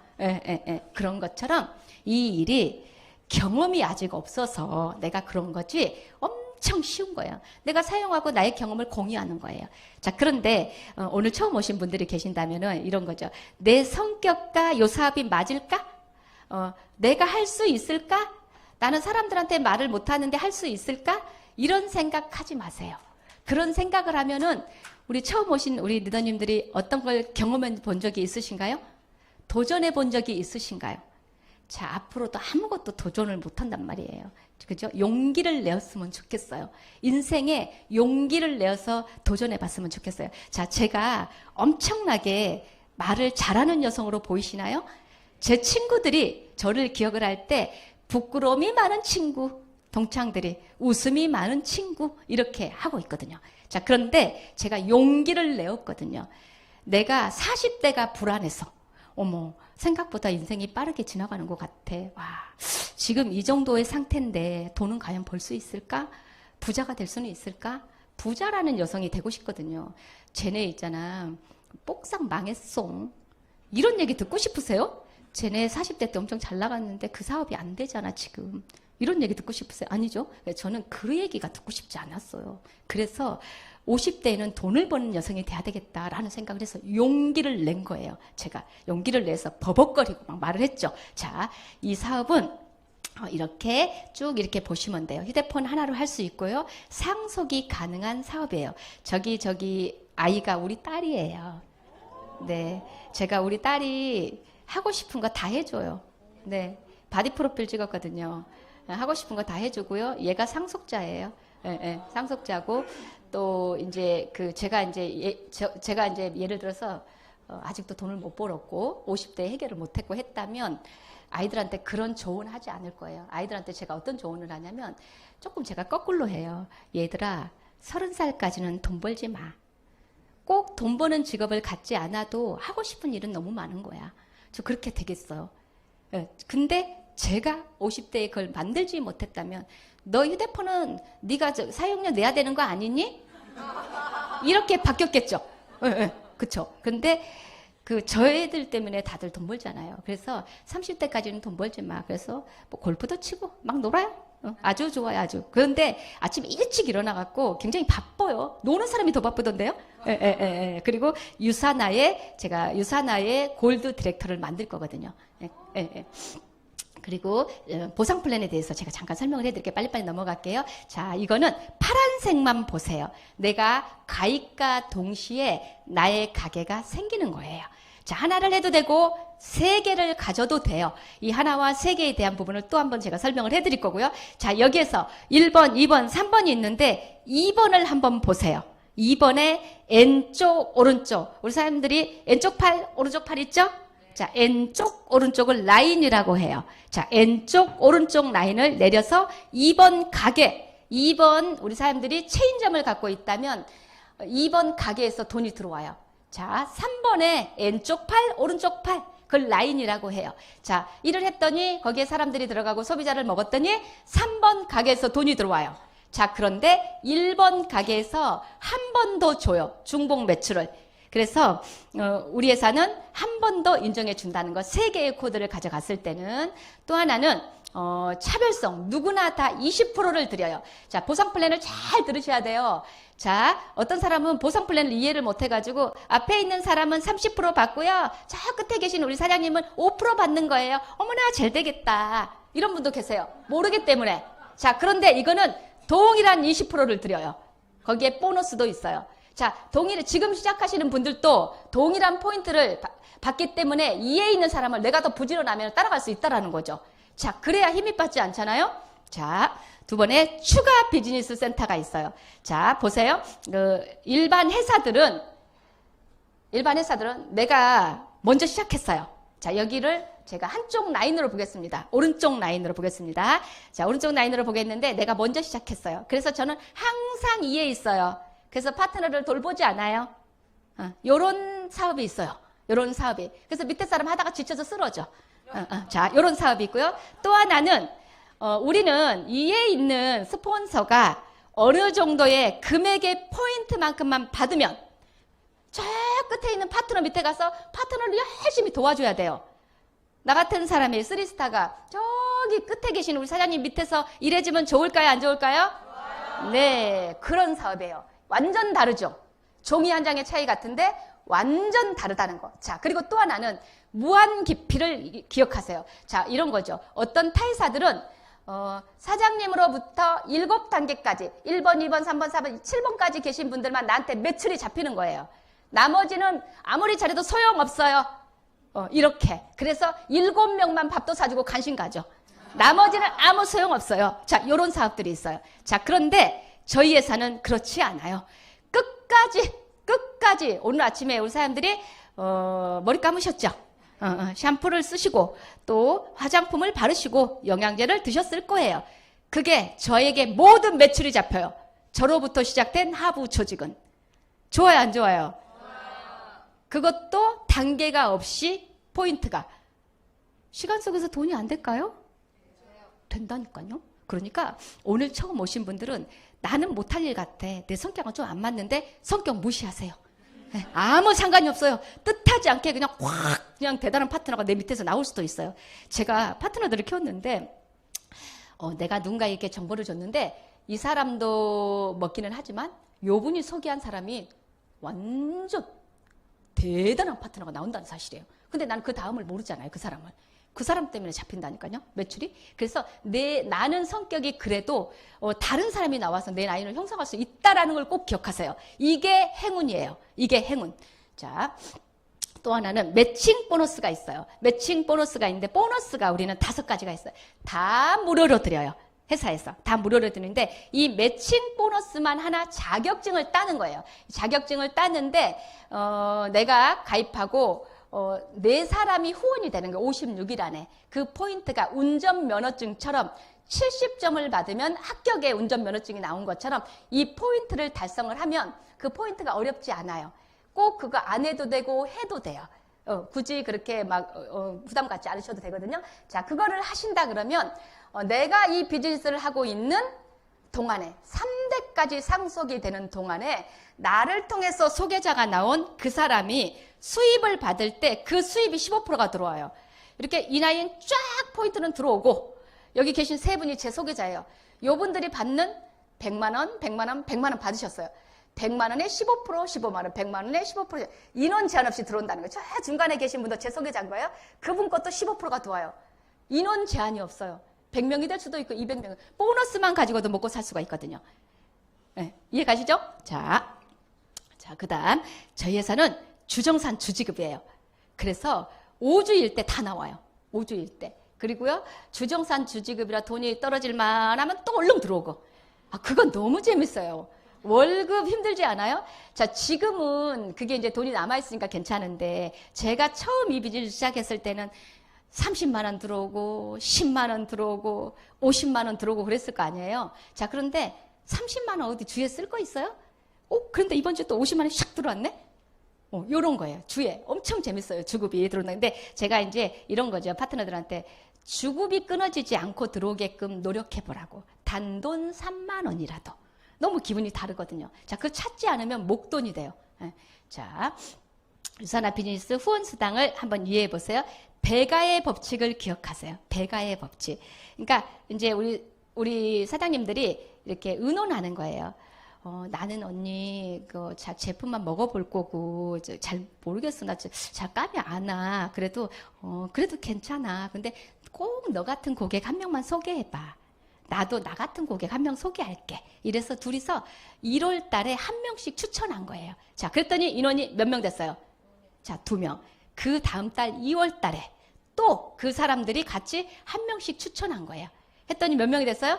그런 것처럼 이 일이 경험이 아직 없어서 내가 그런 거지 엄청 쉬운 거예요. 내가 사용하고 나의 경험을 공유하는 거예요. 자, 그런데 오늘 처음 오신 분들이 계신다면은 이런 거죠. 내 성격과 요 사업이 맞을까? 내가 할 수 있을까? 나는 사람들한테 말을 못하는데 할 수 있을까? 이런 생각하지 마세요. 그런 생각을 하면은 우리 처음 오신 우리 리더님들이 어떤 걸 경험해 본 적이 있으신가요? 도전해 본 적이 있으신가요? 자, 앞으로도 아무것도 도전을 못 한단 말이에요. 그죠? 용기를 내었으면 좋겠어요. 인생에 용기를 내어서 도전해 봤으면 좋겠어요. 자, 제가 엄청나게 말을 잘하는 여성으로 보이시나요? 제 친구들이 저를 기억을 할 때 부끄러움이 많은 친구, 동창들이 웃음이 많은 친구 이렇게 하고 있거든요. 자, 그런데 제가 용기를 내었거든요. 내가 40대가 불안해서 어머 생각보다 인생이 빠르게 지나가는 것 같아. 와, 지금 이 정도의 상태인데 돈은 과연 벌 수 있을까? 부자가 될 수는 있을까? 부자라는 여성이 되고 싶거든요. 쟤네 있잖아. 뽁싹 망했어. 이런 얘기 듣고 싶으세요? 쟤네 40대 때 엄청 잘 나갔는데 그 사업이 안 되잖아, 지금. 이런 얘기 듣고 싶으세요? 아니죠. 저는 그 얘기가 듣고 싶지 않았어요. 그래서 50대에는 돈을 버는 여성이 돼야 되겠다라는 생각을 해서 용기를 낸 거예요. 제가 용기를 내서 버벅거리고 막 말을 했죠. 자, 이 사업은 이렇게 쭉 이렇게 보시면 돼요. 휴대폰 하나로 할 수 있고요. 상속이 가능한 사업이에요. 저기 아이가 우리 딸이에요. 네, 제가 우리 딸이 하고 싶은 거 다 해줘요. 네, 바디 프로필 찍었거든요. 하고 싶은 거 다 해주고요. 얘가 상속자예요. 상속자고 또 이제 제가 이제 예를 들어서 아직도 돈을 못 벌었고 50대에 해결을 못했고 했다면 아이들한테 그런 조언 하지 않을 거예요. 아이들한테 제가 어떤 조언을 하냐면 조금 제가 거꾸로 해요. 얘들아, 30살까지는 돈 벌지 마. 꼭 돈 버는 직업을 갖지 않아도 하고 싶은 일은 너무 많은 거야. 저 그렇게 되겠어요. 근데 제가 50대에 그걸 만들지 못했다면 너 휴대폰은 네가 사용료 내야 되는 거 아니니? 이렇게 바뀌었겠죠. 그쵸. 근데 저 애들 때문에 다들 돈 벌잖아요. 그래서 30대까지는 돈 벌지 마. 그래서 뭐 골프도 치고 막 놀아요. 아주 좋아요, 아주. 그런데 아침 일찍 일어나갖고 굉장히 바빠요. 노는 사람이 더 바쁘던데요? 그리고 제가 유사나의 골드 디렉터를 만들 거거든요. 그리고 보상 플랜에 대해서 제가 잠깐 설명을 해드릴게요. 빨리빨리 넘어갈게요. 자, 이거는 파란색만 보세요. 내가 가입과 동시에 나의 가게가 생기는 거예요. 자, 하나를 해도 되고 3개를 가져도 돼요. 이 하나와 3개에 대한 부분을 또 한번 제가 설명을 해드릴 거고요. 자, 여기에서 1번, 2번, 3번이 있는데 2번을 한번 보세요. 2번에 N쪽, 오른쪽. 우리 사람들이 N쪽 팔, 오른쪽 팔 있죠? 자, N쪽, 오른쪽을 라인이라고 해요. 자, N쪽, 오른쪽 라인을 내려서 2번 가게, 2번 우리 사람들이 체인점을 갖고 있다면 2번 가게에서 돈이 들어와요. 자, 3번에 N쪽 팔, 오른쪽 팔. 그걸 라인이라고 해요. 자, 일을 했더니 거기에 사람들이 들어가고 소비자를 먹었더니 3번 가게에서 돈이 들어와요. 자, 그런데 1번 가게에서 한 번 더 줘요. 중복 매출을. 그래서 우리 회사는 한 번 더 인정해 준다는 거. 3개의 코드를 가져갔을 때는 또 하나는 차별성. 누구나 다 20%를 드려요. 자, 보상 플랜을 잘 들으셔야 돼요. 자, 어떤 사람은 보상 플랜을 이해를 못 해가지고 앞에 있는 사람은 30% 받고요. 저 끝에 계신 우리 사장님은 5% 받는 거예요. 어머나 잘 되겠다. 이런 분도 계세요. 모르기 때문에. 자, 그런데 이거는 동일한 20%를 드려요. 거기에 보너스도 있어요. 자, 지금 시작하시는 분들도 동일한 포인트를 받기 때문에 이해 있는 사람을 내가 더 부지런하면 따라갈 수 있다라는 거죠. 자, 그래야 힘이 빠지지 않잖아요? 자, 2번에 추가 비즈니스 센터가 있어요. 자, 보세요. 일반 회사들은 내가 먼저 시작했어요. 자, 여기를 제가 한쪽 라인으로 보겠습니다. 오른쪽 라인으로 보겠습니다. 자, 오른쪽 라인으로 보겠는데 내가 먼저 시작했어요. 그래서 저는 항상 이에 있어요. 그래서 파트너를 돌보지 않아요. 요런 사업이 있어요. 요런 사업이. 그래서 밑에 사람 하다가 지쳐서 쓰러져. 자, 요런 사업이 있고요. 또 하나는 우리는 이에 있는 스폰서가 어느 정도의 금액의 포인트만큼만 받으면 저 끝에 있는 파트너 밑에 가서 파트너를 열심히 도와줘야 돼요. 나 같은 사람이 3스타가 저기 끝에 계신 우리 사장님 밑에서 일해주면 좋을까요? 안 좋을까요? 좋아요. 네, 그런 사업이에요. 완전 다르죠. 종이 한 장의 차이 같은데 완전 다르다는 거. 자, 그리고 또 하나는 무한 깊이를 기억하세요. 자, 이런 거죠. 어떤 타이사들은 사장님으로부터 7단계까지 1번, 2번, 3번, 4번, 7번까지 계신 분들만 나한테 매출이 잡히는 거예요. 나머지는 아무리 잘해도 소용없어요. 이렇게. 그래서 7명만 밥도 사주고 간신 가죠. 나머지는 아무 소용없어요. 자, 이런 사업들이 있어요. 자, 그런데 저희 회사는 그렇지 않아요. 끝까지 오늘 아침에 우리 사람들이 머리 감으셨죠? 샴푸를 쓰시고 또 화장품을 바르시고 영양제를 드셨을 거예요. 그게 저에게 모든 매출이 잡혀요. 저로부터 시작된 하부 조직은. 좋아요, 안 좋아요? 그것도 단계가 없이 포인트가 시간 속에서 돈이 안 될까요? 된다니까요. 그러니까 오늘 처음 오신 분들은 나는 못할 일 같아. 내 성격은 좀 안 맞는데 성격 무시하세요. 네, 아무 상관이 없어요. 뜻하지 않게 그냥 확 그냥 대단한 파트너가 내 밑에서 나올 수도 있어요. 제가 파트너들을 키웠는데 내가 누군가에게 정보를 줬는데 이 사람도 먹기는 하지만 요분이 소개한 사람이 완전 대단한 파트너가 나온다는 사실이에요. 근데 나는 그 다음을 모르잖아요. 그 사람을. 그 사람 때문에 잡힌다니까요. 매출이. 그래서 나는 성격이 그래도 다른 사람이 나와서 내 라인을 형성할 수 있다라는 걸 꼭 기억하세요. 이게 행운이에요. 이게 행운. 자, 또 하나는 매칭 보너스가 있어요. 매칭 보너스가 있는데 보너스가 우리는 5가지가 있어요. 다 무료로 드려요. 회사에서 다 무료로 드리는데 이 매칭 보너스만 하나 자격증을 따는 거예요. 자격증을 따는데 내가 가입하고 네 사람이 후원이 되는 거예요. 56일 안에. 그 포인트가 운전면허증처럼 70점을 받으면 합격의 운전면허증이 나온 것처럼 이 포인트를 달성을 하면 그 포인트가 어렵지 않아요. 꼭 그거 안 해도 되고 해도 돼요. 굳이 그렇게 막 부담 갖지 않으셔도 되거든요. 자, 그거를 하신다 그러면 내가 이 비즈니스를 하고 있는 동안에 3대까지 상속이 되는 동안에 나를 통해서 소개자가 나온 그 사람이 수입을 받을 때 그 수입이 15%가 들어와요. 이렇게 이나인 쫙 포인트는 들어오고 여기 계신 세 분이 제 소개자예요. 요분들이 받는 100만 원, 100만 원, 100만 원 받으셨어요. 100만 원에 15%, 15만 원, 100만 원에 15%. 인원 제한 없이 들어온다는 거예요. 저 중간에 계신 분도 제 소개자인 거예요. 그분 것도 15%가 들어와요. 인원 제한이 없어요. 100명이 될 수도 있고 200명. 보너스만 가지고도 먹고 살 수가 있거든요. 네, 이해 가시죠? 자, 그 다음 저희 회사는 주정산 주지급이에요. 그래서 5주일 때 다 나와요. 5주일 때. 그리고요, 주정산 주지급이라 돈이 떨어질만 하면 또 얼른 들어오고. 그건 너무 재밌어요. 월급 힘들지 않아요? 자, 지금은 그게 이제 돈이 남아있으니까 괜찮은데, 제가 처음 이 비즈니스 시작했을 때는 30만 원 들어오고, 10만 원 들어오고, 50만 원 들어오고 그랬을 거 아니에요? 자, 그런데 30만 원 어디 주에 쓸 거 있어요? 그런데 이번 주에 또 50만 원이 샥 들어왔네? 요런 거예요. 주에. 엄청 재밌어요. 주급이 들어오는데, 제가 이제 이런 거죠. 파트너들한테 주급이 끊어지지 않고 들어오게끔 노력해보라고. 단돈 3만 원이라도. 너무 기분이 다르거든요. 자, 그거 찾지 않으면 목돈이 돼요. 자, 유산화 비즈니스 후원수당을 한번 이해해 보세요. 배가의 법칙을 기억하세요. 배가의 법칙. 그러니까 이제 우리 사장님들이 이렇게 의논하는 거예요. 나는 언니 그 제품만 먹어볼 거고 잘 모르겠어. 나 잘 감이 안 와. 그래도 괜찮아. 근데 꼭 너 같은 고객 한 명만 소개해봐. 나도 나 같은 고객 한 명 소개할게. 이래서 둘이서 1월 달에 한 명씩 추천한 거예요. 자, 그랬더니 인원이 몇 명 됐어요? 자, 2명. 그 다음 달 2월 달에 또 그 사람들이 같이 한 명씩 추천한 거예요. 했더니 몇 명이 됐어요?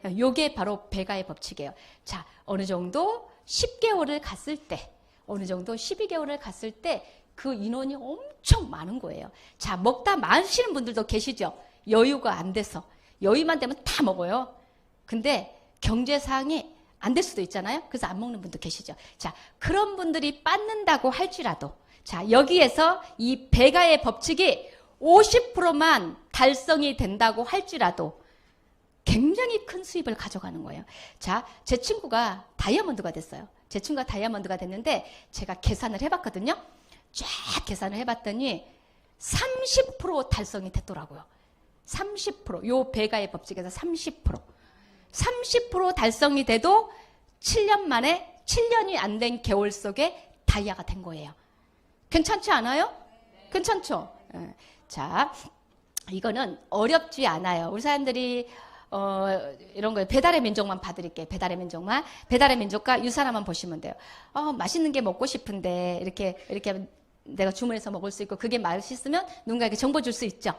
요게 바로 배가의 법칙이에요. 자, 어느 정도 10개월을 갔을 때, 어느 정도 12개월을 갔을 때 그 인원이 엄청 많은 거예요. 자, 먹다 마시는 분들도 계시죠? 여유가 안 돼서. 여유만 되면 다 먹어요. 근데 경제상이 안 될 수도 있잖아요. 그래서 안 먹는 분도 계시죠. 자, 그런 분들이 빠는다고 할지라도, 자, 여기에서 이 배가의 법칙이 50%만 달성이 된다고 할지라도 굉장히 큰 수입을 가져가는 거예요. 자, 제 친구가 다이아몬드가 됐어요. 제 친구가 다이아몬드가 됐는데 제가 계산을 해봤거든요. 쫙 계산을 해봤더니 30% 달성이 됐더라고요. 30%. 요 배가의 법칙에서 30%. 30% 달성이 돼도 7년 만에 7년이 안 된 개월 속에 다이아가 된 거예요. 괜찮지 않아요? 괜찮죠? 자, 이거는 어렵지 않아요. 우리 사람들이 이런 거예요. 배달의 민족만 봐드릴게요. 배달의 민족만. 배달의 민족과 유산화만 보시면 돼요. 맛있는 게 먹고 싶은데 이렇게 내가 주문해서 먹을 수 있고 그게 맛있으면 누군가에게 정보 줄 수 있죠.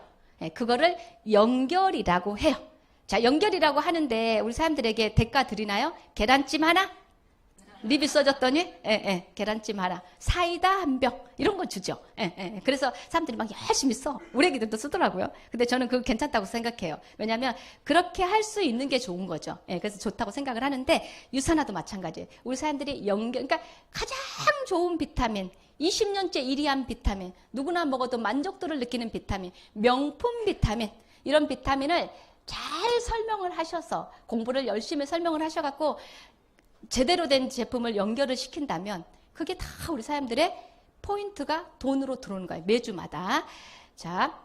그거를 연결이라고 해요. 자, 연결이라고 하는데 우리 사람들에게 대가 드리나요? 계란찜 하나? 리뷰 써줬더니 계란찜 하나, 사이다 한 병 이런 거 주죠. 그래서 사람들이 막 열심히 써. 우리 애기들도 쓰더라고요. 근데 저는 그거 괜찮다고 생각해요. 왜냐하면 그렇게 할 수 있는 게 좋은 거죠. 그래서 좋다고 생각을 하는데 유산화도 마찬가지예요. 우리 사람들이 그러니까 가장 좋은 비타민 20년째 1위한 비타민, 누구나 먹어도 만족도를 느끼는 비타민, 명품 비타민, 이런 비타민을 잘 설명을 하셔서 공부를 열심히 설명을 하셔갖고 제대로 된 제품을 연결을 시킨다면 그게 다 우리 사람들의 포인트가 돈으로 들어오는 거예요. 매주마다. 자,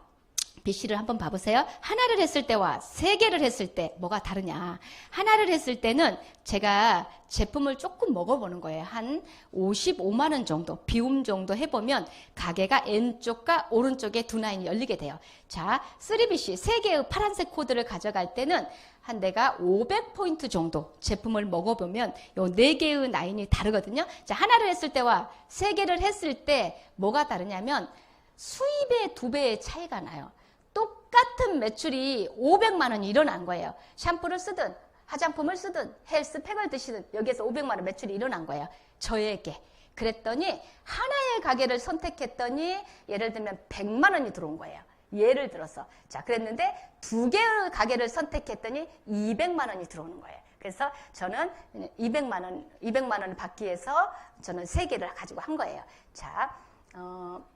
BC를 한번 봐보세요. 하나를 했을 때와 3개를 했을 때 뭐가 다르냐. 하나를 했을 때는 제가 제품을 조금 먹어보는 거예요. 한 55만 원 정도, 비움 정도 해보면 가게가 왼쪽과 오른쪽에 두 라인이 열리게 돼요. 자, 3BC 3개의 파란색 코드를 가져갈 때는 한 내가 500포인트 정도 제품을 먹어보면 요 4개의 라인이 다르거든요. 자, 하나를 했을 때와 3개를 했을 때 뭐가 다르냐면 수입의 2배의 차이가 나요. 똑같은 매출이 500만 원이 일어난 거예요. 샴푸를 쓰든 화장품을 쓰든 헬스팩을 드시든 여기에서 500만 원 매출이 일어난 거예요. 저에게. 그랬더니 하나의 가게를 선택했더니 예를 들면 100만 원이 들어온 거예요. 예를 들어서. 자, 그랬는데 2개의 가게를 선택했더니 200만 원이 들어오는 거예요. 그래서 저는 200만 원을 받기 위해서 저는 3개를 가지고 한 거예요. 자,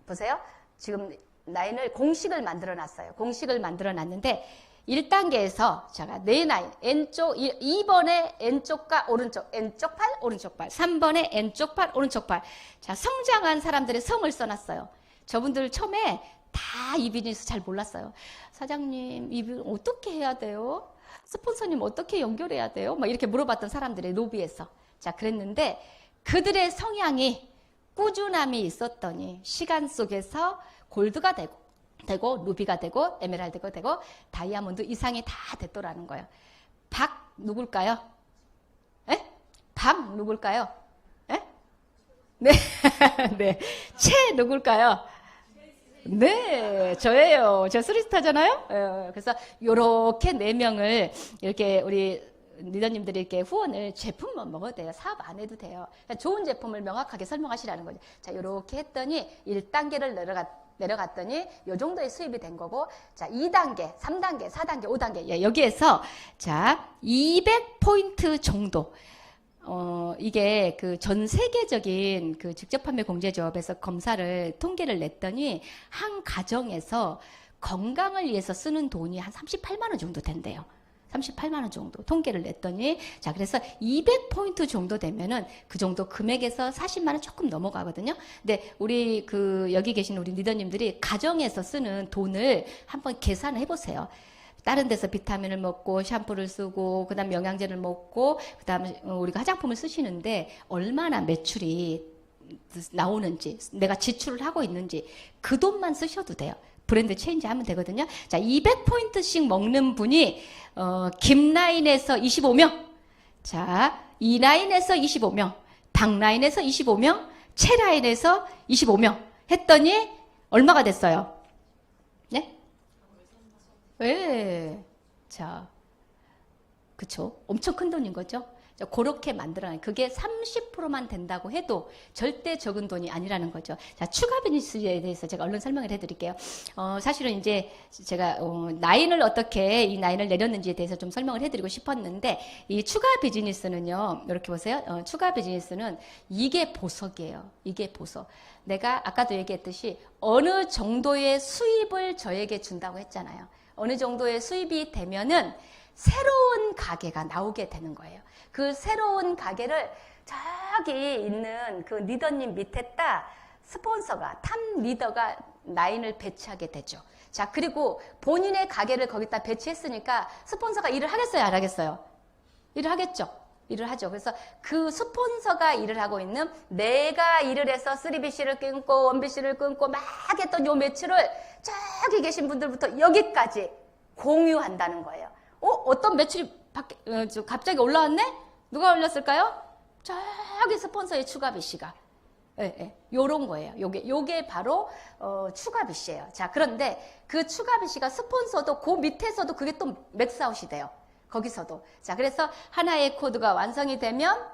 보세요. 지금 라인을 공식을 만들어 놨어요. 공식을 만들어 놨는데 1단계에서 제가 4라인, 왼쪽 2번에 왼쪽과 오른쪽, 왼쪽 팔, 오른쪽 팔, 3번에 왼쪽 팔, 오른쪽 팔. 자, 성장한 사람들의 성을 써놨어요. 저분들 처음에 다 이 비즈니스 잘 몰랐어요. 사장님, 이 비즈니스 어떻게 해야 돼요? 스폰서님 어떻게 연결해야 돼요? 막 이렇게 물어봤던 사람들의 로비에서. 자, 그랬는데 그들의 성향이 꾸준함이 있었더니 시간 속에서 골드가 되고 루비가 되고 에메랄드가 되고 다이아몬드 이상이 다 됐더라는 거예요. 박 누굴까요? 에? 박 누굴까요? 에? 네. 네. 채 누굴까요? 네, 저예요. 저 스리스타잖아요. 그래서 요렇게 4명을 이렇게 우리 리더님들이 이렇게 후원을 제품만 먹어도 돼요. 사업 안 해도 돼요. 그러니까 좋은 제품을 명확하게 설명하시라는 거죠. 자, 요렇게 했더니 1단계를 내려갔더니 요 정도의 수입이 된 거고, 자, 2단계, 3단계, 4단계, 5단계. 예, 여기에서 자, 200포인트 정도. 이게 그 전 세계적인 그 직접 판매 공제조합에서 검사를 통계를 냈더니 한 가정에서 건강을 위해서 쓰는 돈이 한 38만 원 정도 된대요. 38만 원 정도 통계를 냈더니, 자, 그래서 200포인트 정도 되면은 그 정도 금액에서 40만 원 조금 넘어가거든요. 근데 우리 그 여기 계신 우리 리더님들이 가정에서 쓰는 돈을 한번 계산을 해보세요. 다른 데서 비타민을 먹고 샴푸를 쓰고 그다음 영양제를 먹고 그다음에 우리가 화장품을 쓰시는데 얼마나 매출이 나오는지, 내가 지출을 하고 있는지 그 돈만 쓰셔도 돼요. 브랜드 체인지 하면 되거든요. 자, 200포인트씩 먹는 분이 김라인에서 25명, 자, 이라인에서 25명, 박라인에서 25명, 채라인에서 25명 했더니 얼마가 됐어요? 네? 네. 자, 그쵸? 엄청 큰 돈인 거죠? 자, 그렇게 만들어놔요. 그게 30%만 된다고 해도 절대 적은 돈이 아니라는 거죠. 자, 추가 비즈니스에 대해서 제가 얼른 설명을 해드릴게요. 사실은 이제 제가 라인을 어떻게 이 라인을 내렸는지에 대해서 좀 설명을 해드리고 싶었는데, 이 추가 비즈니스는요, 이렇게 보세요. 추가 비즈니스는 이게 보석이에요. 이게 보석. 내가 아까도 얘기했듯이 어느 정도의 수입을 저에게 준다고 했잖아요. 어느 정도의 수입이 되면은 새로운 가게가 나오게 되는 거예요. 그 새로운 가게를 저기 있는 그 리더님 밑에 딱 스폰서가, 탑 리더가 라인을 배치하게 되죠. 자, 그리고 본인의 가게를 거기다 배치했으니까 스폰서가 일을 하겠어요, 안 하겠어요? 일을 하겠죠. 일을 하죠. 그래서 그 스폰서가 일을 하고 있는, 내가 일을 해서 3BC를 끊고 1BC를 끊고 막 했던 요 매출을 저기 계신 분들부터 여기까지 공유한다는 거예요. 어떤 매출이 갑자기 올라왔네? 누가 올렸을까요? 저기 스폰서의 추가 BC가. 예, 예. 요런 거예요. 요게 바로, 추가 BC예요. 자, 그런데 그 추가 BC가 스폰서도 그 밑에서도 그게 또 맥스아웃이 돼요. 거기서도. 자, 그래서 하나의 코드가 완성이 되면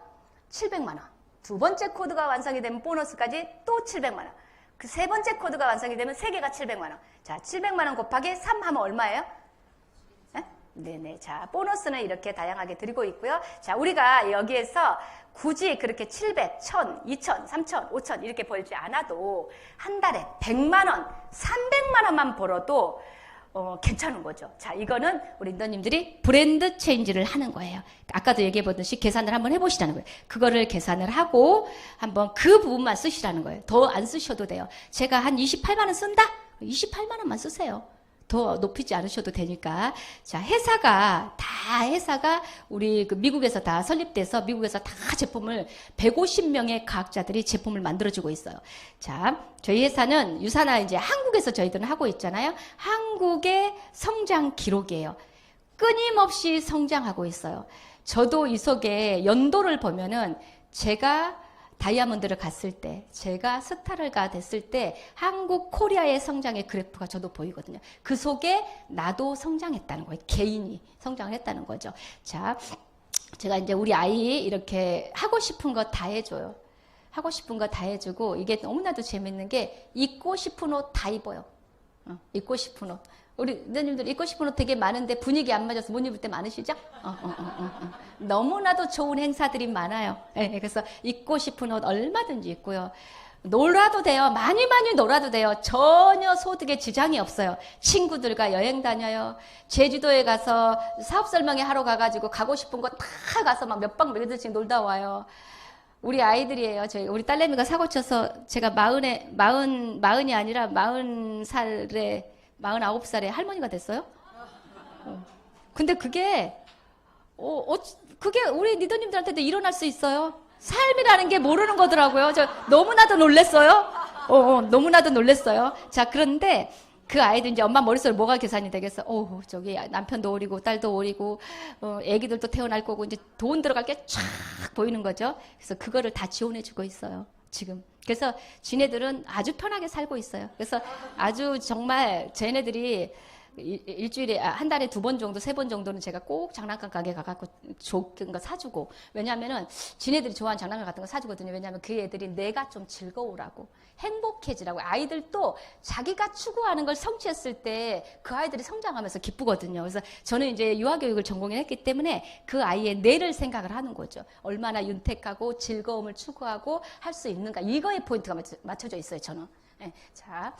700만원. 두 번째 코드가 완성이 되면 보너스까지 또 700만원. 그 세 번째 코드가 완성이 되면 3개가 700만원. 자, 700만원 곱하기 3 하면 얼마예요? 네? 네네. 자, 보너스는 이렇게 다양하게 드리고 있고요. 자, 우리가 여기에서 굳이 그렇게 700, 1000, 2000, 3000, 5000 이렇게 벌지 않아도 한 달에 100만 원, 300만 원만 벌어도 괜찮은 거죠. 자, 이거는 우리 인도님들이 브랜드 체인지를 하는 거예요. 아까도 얘기해 보듯이 계산을 한번 해보시라는 거예요. 그거를 계산을 하고 한번 그 부분만 쓰시라는 거예요. 더 안 쓰셔도 돼요. 제가 한 28만 원 쓴다? 28만 원만 쓰세요. 더 높이지 않으셔도 되니까. 자, 회사가 우리 그 미국에서 다 설립돼서 미국에서 다 제품을 150명의 과학자들이 제품을 만들어주고 있어요. 자, 저희 회사는 유산화 이제 한국에서 저희들은 하고 있잖아요. 한국의 성장 기록이에요. 끊임없이 성장하고 있어요. 저도 이 속에 연도를 보면은 제가 다이아몬드를 갔을 때, 제가 스타가 됐을 때 한국 코리아의 성장의 그래프가 저도 보이거든요. 그 속에 나도 성장했다는 거예요. 개인이 성장을 했다는 거죠. 자, 제가 이제 우리 아이 이렇게 하고 싶은 거 다 해줘요. 하고 싶은 거 다 해주고 이게 너무나도 재밌는 게 입고 싶은 옷 다 입어요. 입고 싶은 옷. 우리 선생님들 입고 싶은 옷 되게 많은데 분위기 안 맞아서 못 입을 때 많으시죠? 너무나도 좋은 행사들이 많아요. 네, 그래서 입고 싶은 옷 얼마든지 입고요. 놀아도 돼요. 많이 놀아도 돼요. 전혀 소득에 지장이 없어요. 친구들과 여행 다녀요. 제주도에 가서 사업 설명회 하러 가가지고 가고 싶은 거 다 가서 막 몇 박 며칠씩 놀다 와요. 우리 아이들이에요. 우리 딸내미가 사고 쳐서 제가 마흔이 아니라 49살에 할머니가 됐어요. 근데 그게 우리 리더님들한테도 일어날 수 있어요. 삶이라는 게 모르는 거더라고요. 저 너무나도 놀랬어요. 너무나도 놀랬어요. 자, 그런데 그 아이들 이제 엄마 머릿속에 뭐가 계산이 되겠어? 저기 남편도 오리고 딸도 오리고 애기들도 태어날 거고 이제 돈 들어갈 게 쫙 보이는 거죠. 그래서 그거를 다 지원해주고 있어요. 지금. 그래서 지네들은 아주 편하게 살고 있어요. 그래서 아주 정말 쟤네들이 일주일에 한 달에 2번 정도 3번 정도는 제가 꼭 장난감 가게 가갖고 좋은 거 사주고, 왜냐하면은 지네들이 좋아하는 장난감 같은 거 사주거든요. 왜냐하면 그 애들이 내가 좀 즐거우라고 행복해지라고. 아이들도 자기가 추구하는 걸 성취했을 때 그 아이들이 성장하면서 기쁘거든요. 그래서 저는 이제 유아교육을 전공했기 때문에 그 아이의 뇌를 생각을 하는 거죠. 얼마나 윤택하고 즐거움을 추구하고 할 수 있는가, 이거에 포인트가 맞춰져 있어요. 저는. 네. 자,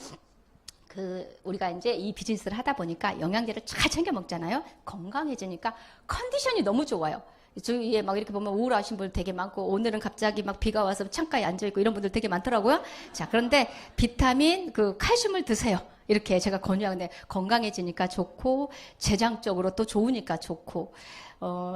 우리가 이제 이 비즈니스를 하다 보니까 영양제를 잘 챙겨 먹잖아요. 건강해지니까 컨디션이 너무 좋아요. 주위에 막 이렇게 보면 우울하신 분들 되게 많고, 오늘은 갑자기 막 비가 와서 창가에 앉아있고 이런 분들 되게 많더라고요. 자, 그런데 비타민, 칼슘을 드세요. 이렇게 제가 권유하는데 건강해지니까 좋고, 재장적으로 또 좋으니까 좋고,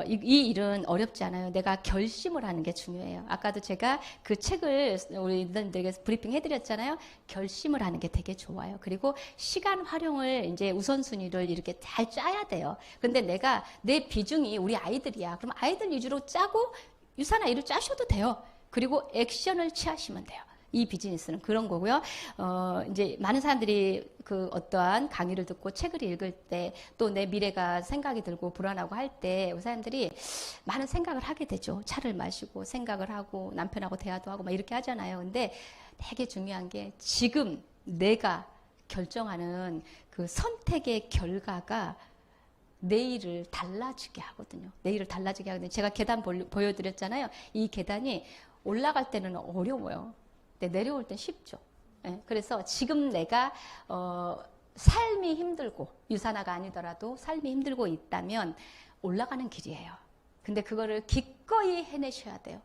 이 일은 어렵지 않아요. 내가 결심을 하는 게 중요해요. 아까도 제가 그 책을 우리 인들에게 브리핑 해드렸잖아요. 결심을 하는 게 되게 좋아요. 그리고 시간 활용을 이제 우선순위를 이렇게 잘 짜야 돼요. 근데 내가 내 비중이 우리 아이들이야. 그럼 아이들 위주로 짜고 유산화 일을 짜셔도 돼요. 그리고 액션을 취하시면 돼요. 이 비즈니스는 그런 거고요. 이제 많은 사람들이 어떠한 강의를 듣고 책을 읽을 때, 또 내 미래가 생각이 들고 불안하고 할 때 우리 사람들이 많은 생각을 하게 되죠. 차를 마시고 생각을 하고 남편하고 대화도 하고 막 이렇게 하잖아요. 근데 되게 중요한 게 지금 내가 결정하는 그 선택의 결과가 내일을 달라지게 하거든요. 내일을 달라지게 하거든요. 제가 계단 보여드렸잖아요. 이 계단이 올라갈 때는 어려워요. 내려올 땐 쉽죠. 네, 그래서 지금 내가 삶이 힘들고, 유산화가 아니더라도 삶이 힘들고 있다면 올라가는 길이에요. 근데 그거를 기꺼이 해내셔야 돼요.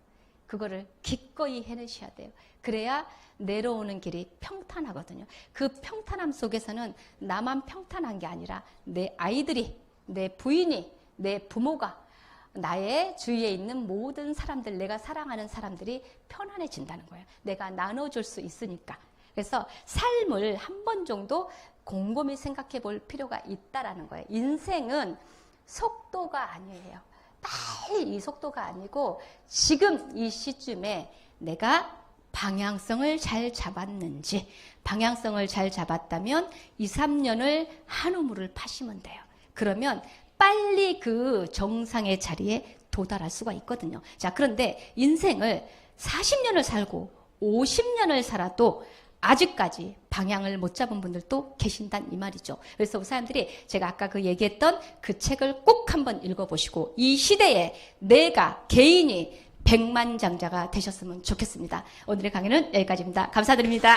그거를 기꺼이 해내셔야 돼요. 그래야 내려오는 길이 평탄하거든요. 그 평탄함 속에서는 나만 평탄한 게 아니라 내 아이들이, 내 부인이, 내 부모가, 나의 주위에 있는 모든 사람들, 내가 사랑하는 사람들이 편안해진다는 거예요. 내가 나눠줄 수 있으니까. 그래서 삶을 한 번 정도 곰곰이 생각해 볼 필요가 있다라는 거예요. 인생은 속도가 아니에요. 빨리 이 속도가 아니고 지금 이 시점에 내가 방향성을 잘 잡았는지, 방향성을 잘 잡았다면 2, 3년을 한 우물을 파시면 돼요. 그러면 빨리 그 정상의 자리에 도달할 수가 있거든요. 자, 그런데 인생을 40년을 살고 50년을 살아도 아직까지 방향을 못 잡은 분들도 계신단 이 말이죠. 그래서 우리 사람들이 제가 아까 그 얘기했던 그 책을 꼭 한번 읽어보시고 이 시대에 내가 개인이 백만장자가 되셨으면 좋겠습니다. 오늘의 강의는 여기까지입니다. 감사드립니다.